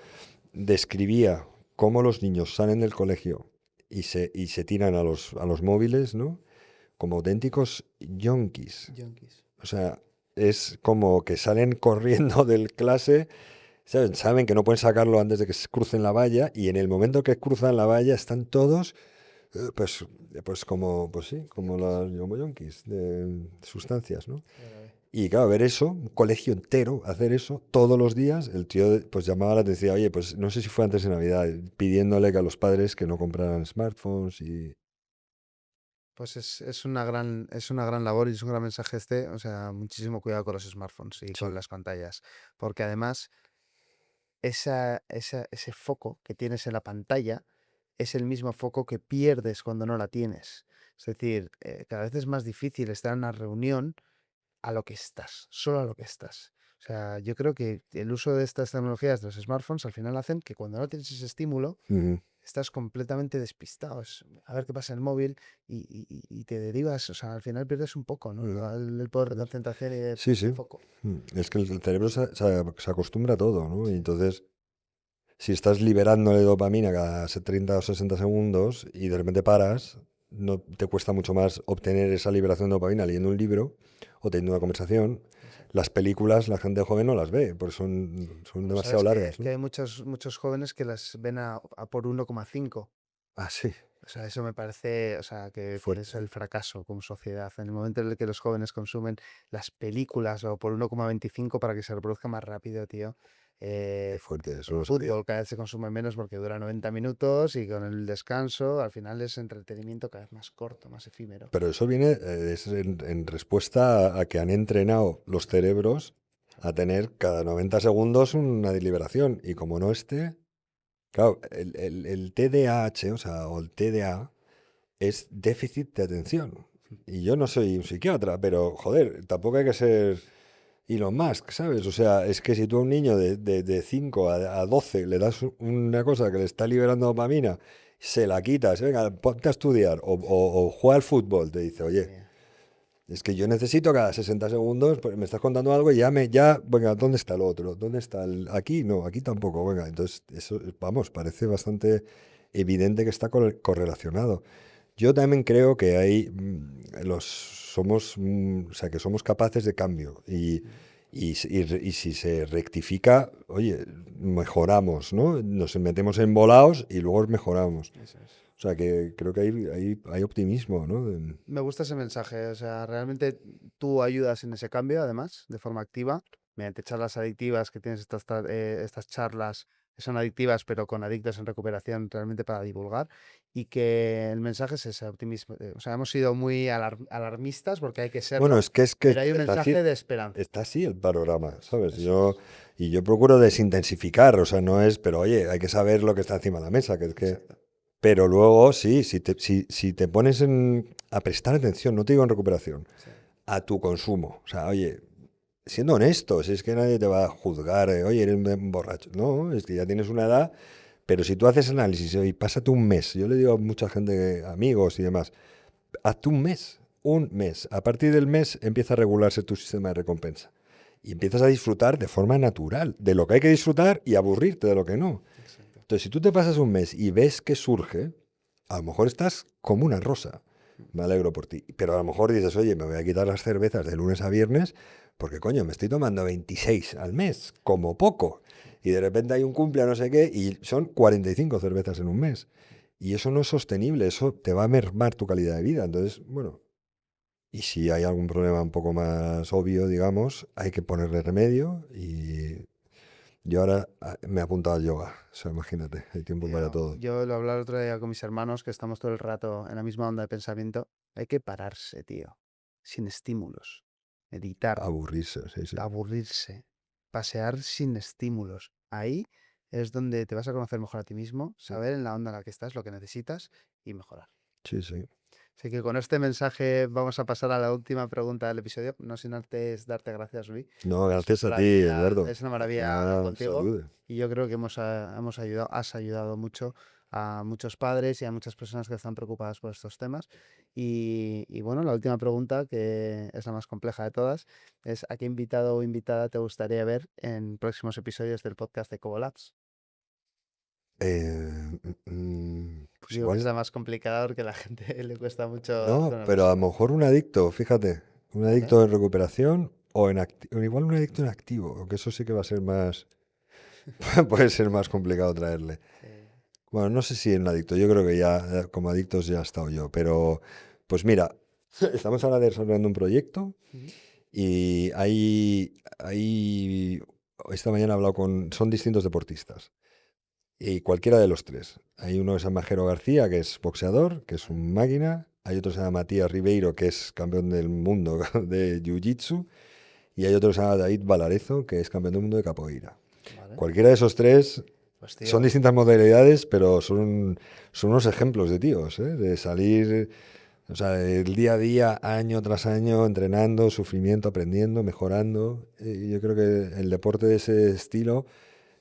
Speaker 1: describía cómo los niños salen del colegio y se tiran a los móviles, ¿no? Como auténticos yonkis.
Speaker 2: Yonkis.
Speaker 1: O sea, es como que salen corriendo del clase, saben que no pueden sacarlo antes de que se crucen la valla, y en el momento que cruzan la valla están todos, pues, pues como, pues sí, como
Speaker 2: Yonkis.
Speaker 1: como yonkis de sustancias, ¿no?
Speaker 2: Ya lo ve.
Speaker 1: Y claro, ver eso, un colegio entero, hacer eso todos los días, el tío pues llamaba la atención, oye, pues no sé si fue antes de Navidad, pidiéndole que a los padres que no compraran smartphones y...
Speaker 2: Pues es una gran labor y es un gran mensaje este. O sea, muchísimo cuidado con los smartphones y con
Speaker 1: Sí.
Speaker 2: las pantallas. Porque además, ese foco que tienes en la pantalla es el mismo foco que pierdes cuando no la tienes. Es decir, cada vez es más difícil estar en una reunión a lo que estás, solo a lo que estás. O sea, yo creo que el uso de estas tecnologías, de los smartphones, al final hacen que cuando no tienes ese estímulo,
Speaker 1: Ujú.
Speaker 2: estás completamente despistado. A ver qué pasa en el móvil y te derivas, o sea, al final pierdes un poco, ¿no? El poder de concentración y
Speaker 1: Sí, sí.
Speaker 2: de foco.
Speaker 1: Es que el cerebro se acostumbra a todo, ¿no? Y entonces, si estás liberándole dopamina cada 30 o 60 segundos y de repente paras, no te cuesta mucho más obtener esa liberación de dopamina leyendo un libro o teniendo una conversación.
Speaker 2: Exacto.
Speaker 1: Las películas la gente joven no las ve, porque son
Speaker 2: Bueno,
Speaker 1: demasiado
Speaker 2: sabes
Speaker 1: largas,
Speaker 2: que
Speaker 1: ¿no?
Speaker 2: hay muchos jóvenes que las ven a por 1,5.
Speaker 1: Ah, sí,
Speaker 2: O sea, eso me parece, o sea, que es
Speaker 1: fuerte.
Speaker 2: el fracaso como sociedad. En el momento en el que los jóvenes consumen las películas o por 1,25 para que se reproduzca más rápido, tío.
Speaker 1: Qué
Speaker 2: eh,
Speaker 1: fuerte, eso
Speaker 2: el
Speaker 1: no sabía.
Speaker 2: fútbol cada vez se consume menos porque dura 90 minutos y con el descanso al final es entretenimiento cada vez más corto, más efímero.
Speaker 1: Pero eso viene es en respuesta a que han entrenado los cerebros a tener cada 90 segundos una deliberación. Y como no esté, claro, el TDAH, o sea, o el TDA, es déficit de atención. Y yo no soy un psiquiatra, pero joder, tampoco hay que ser Elon Musk, ¿sabes? O sea, es que si tú a un niño de 5 a 12 le das una cosa que le está liberando dopamina, se la quitas, venga, ponte a estudiar o juega al fútbol, te dice,
Speaker 2: Madre
Speaker 1: oye,
Speaker 2: mía.
Speaker 1: es que yo necesito cada 60 segundos, pues me estás contando algo y venga, ¿dónde está el otro? ¿Dónde está aquí? No, aquí tampoco, venga. Entonces, eso, vamos, parece bastante evidente que está correlacionado. Yo también creo que o sea, que somos capaces de cambio
Speaker 2: Mm.
Speaker 1: y si se rectifica, oye, mejoramos, ¿no? Nos metemos en embolados y luego mejoramos.
Speaker 2: Eso es.
Speaker 1: O sea, que creo que hay optimismo, ¿no?
Speaker 2: Me gusta ese mensaje, o sea, realmente tú ayudas en ese cambio, además, de forma activa, mediante charlas adictivas, que tienes estas charlas que son adictivas, pero con adictos en recuperación, realmente para divulgar, y que el mensaje es ese optimismo. O sea, hemos sido muy alarmistas, porque hay que
Speaker 1: Bueno,
Speaker 2: serlo,
Speaker 1: es que
Speaker 2: pero hay un mensaje de esperanza.
Speaker 1: está así el panorama, ¿sabes?
Speaker 2: Eso es,
Speaker 1: Yo procuro desintensificar, o sea, no es, pero oye, hay que saber lo que está encima de la mesa, que es que...
Speaker 2: exacto.
Speaker 1: Pero luego, sí, si te pones a prestar atención, no te digo en recuperación,
Speaker 2: Sí,
Speaker 1: a tu consumo. O sea, oye, siendo honesto, si es que nadie te va a juzgar, oye, eres un borracho. No, es que ya tienes una edad, pero si tú haces análisis y pásate un mes, yo le digo a mucha gente, amigos y demás, hazte un mes, un mes. A partir del mes empieza a regularse tu sistema de recompensa. Y empiezas a disfrutar de forma natural de lo que hay que disfrutar y aburrirte de lo que no.
Speaker 2: exacto.
Speaker 1: Entonces, si tú te pasas un mes y ves que surge, a lo mejor estás como una rosa. Me alegro por ti. Pero a lo mejor dices, oye, me voy a quitar las cervezas de lunes a viernes porque, coño, me estoy tomando 26 al mes, como poco. Y de repente hay un cumple a no sé qué y son 45 cervezas en un mes. Y eso no es sostenible, eso te va a mermar tu calidad de vida. Entonces, bueno, y si hay algún problema un poco más obvio, digamos, hay que ponerle remedio. Y yo ahora me he apuntado al yoga. O sea, imagínate, hay tiempo para todo.
Speaker 2: Yo lo hablaba el otro día con mis hermanos, que estamos todo el rato en la misma onda de pensamiento. Hay que pararse, tío, sin estímulos. Meditar,
Speaker 1: Aburrirse, sí, sí.
Speaker 2: aburrirse, pasear sin estímulos. Ahí es donde te vas a conocer mejor a ti mismo, saber en la onda en la que estás, lo que necesitas y mejorar.
Speaker 1: Sí, sí.
Speaker 2: Así que con este mensaje vamos a pasar a la última pregunta del episodio. No sin antes darte gracias, Luis.
Speaker 1: No, gracias a ti, Eduardo.
Speaker 2: Es una maravilla hablar
Speaker 1: Ah,
Speaker 2: contigo
Speaker 1: salud.
Speaker 2: y yo creo que hemos ayudado, has ayudado mucho a muchos padres y a muchas personas que están preocupadas por estos temas. Y bueno, la última pregunta, que es la más compleja de todas, es ¿a qué invitado o invitada te gustaría ver en próximos episodios del podcast de Cobolabs?
Speaker 1: Pues
Speaker 2: Digo que es
Speaker 1: igual,
Speaker 2: la más complicada porque a la gente le cuesta mucho
Speaker 1: no, pero a lo
Speaker 2: ponerlo.
Speaker 1: mejor un adicto, fíjate, un
Speaker 2: ¿Vale?
Speaker 1: adicto en recuperación o igual un adicto en activo, aunque eso sí que va a ser más, puede ser más complicado traerle.
Speaker 2: Sí.
Speaker 1: Bueno, no sé si en adicto, yo creo que ya como adictos ya he estado yo, pero pues mira, estamos ahora desarrollando un proyecto
Speaker 2: Ujú.
Speaker 1: y esta mañana he hablado son distintos deportistas. Y cualquiera de los tres. Hay uno que se llama Jero García, que es boxeador, que es
Speaker 2: Vale,
Speaker 1: un máquina. Hay otro que se llama Matías Ribeiro, que es campeón del mundo de Jiu-Jitsu. Y hay otro que se llama David Valarezo, que es campeón del mundo de capoeira.
Speaker 2: vale.
Speaker 1: Cualquiera de esos tres
Speaker 2: Pues
Speaker 1: son
Speaker 2: tío,
Speaker 1: distintas modalidades, pero son unos ejemplos de tíos, ¿eh? De salir, o sea, el día a día, año tras año, entrenando, sufrimiento, aprendiendo, mejorando. Y yo creo que el deporte de ese estilo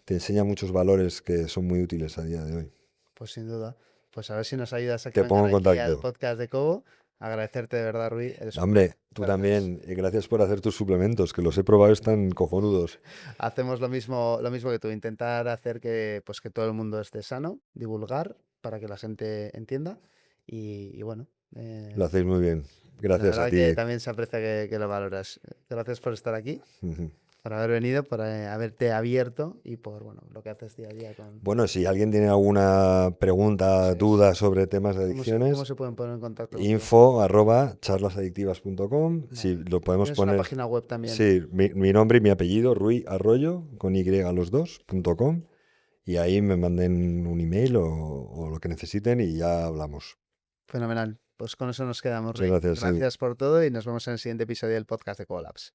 Speaker 1: te enseña muchos valores que son muy útiles a día de hoy.
Speaker 2: pues sin duda. Pues a ver si nos ayudas a que
Speaker 1: Te
Speaker 2: vengan
Speaker 1: pongo en
Speaker 2: aquí al
Speaker 1: contacto.
Speaker 2: podcast de Cobo. Agradecerte de verdad, Rui. Eres
Speaker 1: No,
Speaker 2: un
Speaker 1: hombre, tú
Speaker 2: Gracias.
Speaker 1: también. Y gracias por hacer tus suplementos, que los he probado, están cojonudos.
Speaker 2: Hacemos lo mismo que tú, intentar hacer que, pues, que todo el mundo esté sano, divulgar para que la gente entienda. Y bueno,
Speaker 1: Lo hacéis muy bien.
Speaker 2: la
Speaker 1: Gracias a
Speaker 2: verdad que
Speaker 1: ti.
Speaker 2: también se aprecia que lo valoras. Gracias por estar aquí,
Speaker 1: Ujú.
Speaker 2: por haber venido, por haberte abierto y por bueno, lo que haces día a día con.
Speaker 1: Bueno, si alguien tiene alguna pregunta,
Speaker 2: Eso es.
Speaker 1: duda sobre temas de
Speaker 2: ¿Cómo
Speaker 1: adicciones,
Speaker 2: se pueden poner en contacto contigo?
Speaker 1: info@charlasadictivas.com. Si
Speaker 2: Vale.
Speaker 1: lo podemos
Speaker 2: Tienes una
Speaker 1: poner,
Speaker 2: página web también.
Speaker 1: sí, mi nombre y mi apellido, Rui Arroyo, con Y los dos, .com. Y ahí me manden un email o lo que necesiten y ya hablamos.
Speaker 2: Fenomenal. Pues con eso nos quedamos,
Speaker 1: Muchas
Speaker 2: Rui.
Speaker 1: gracias, Edu.
Speaker 2: Gracias por todo y nos vemos en el siguiente episodio del podcast de Collabs.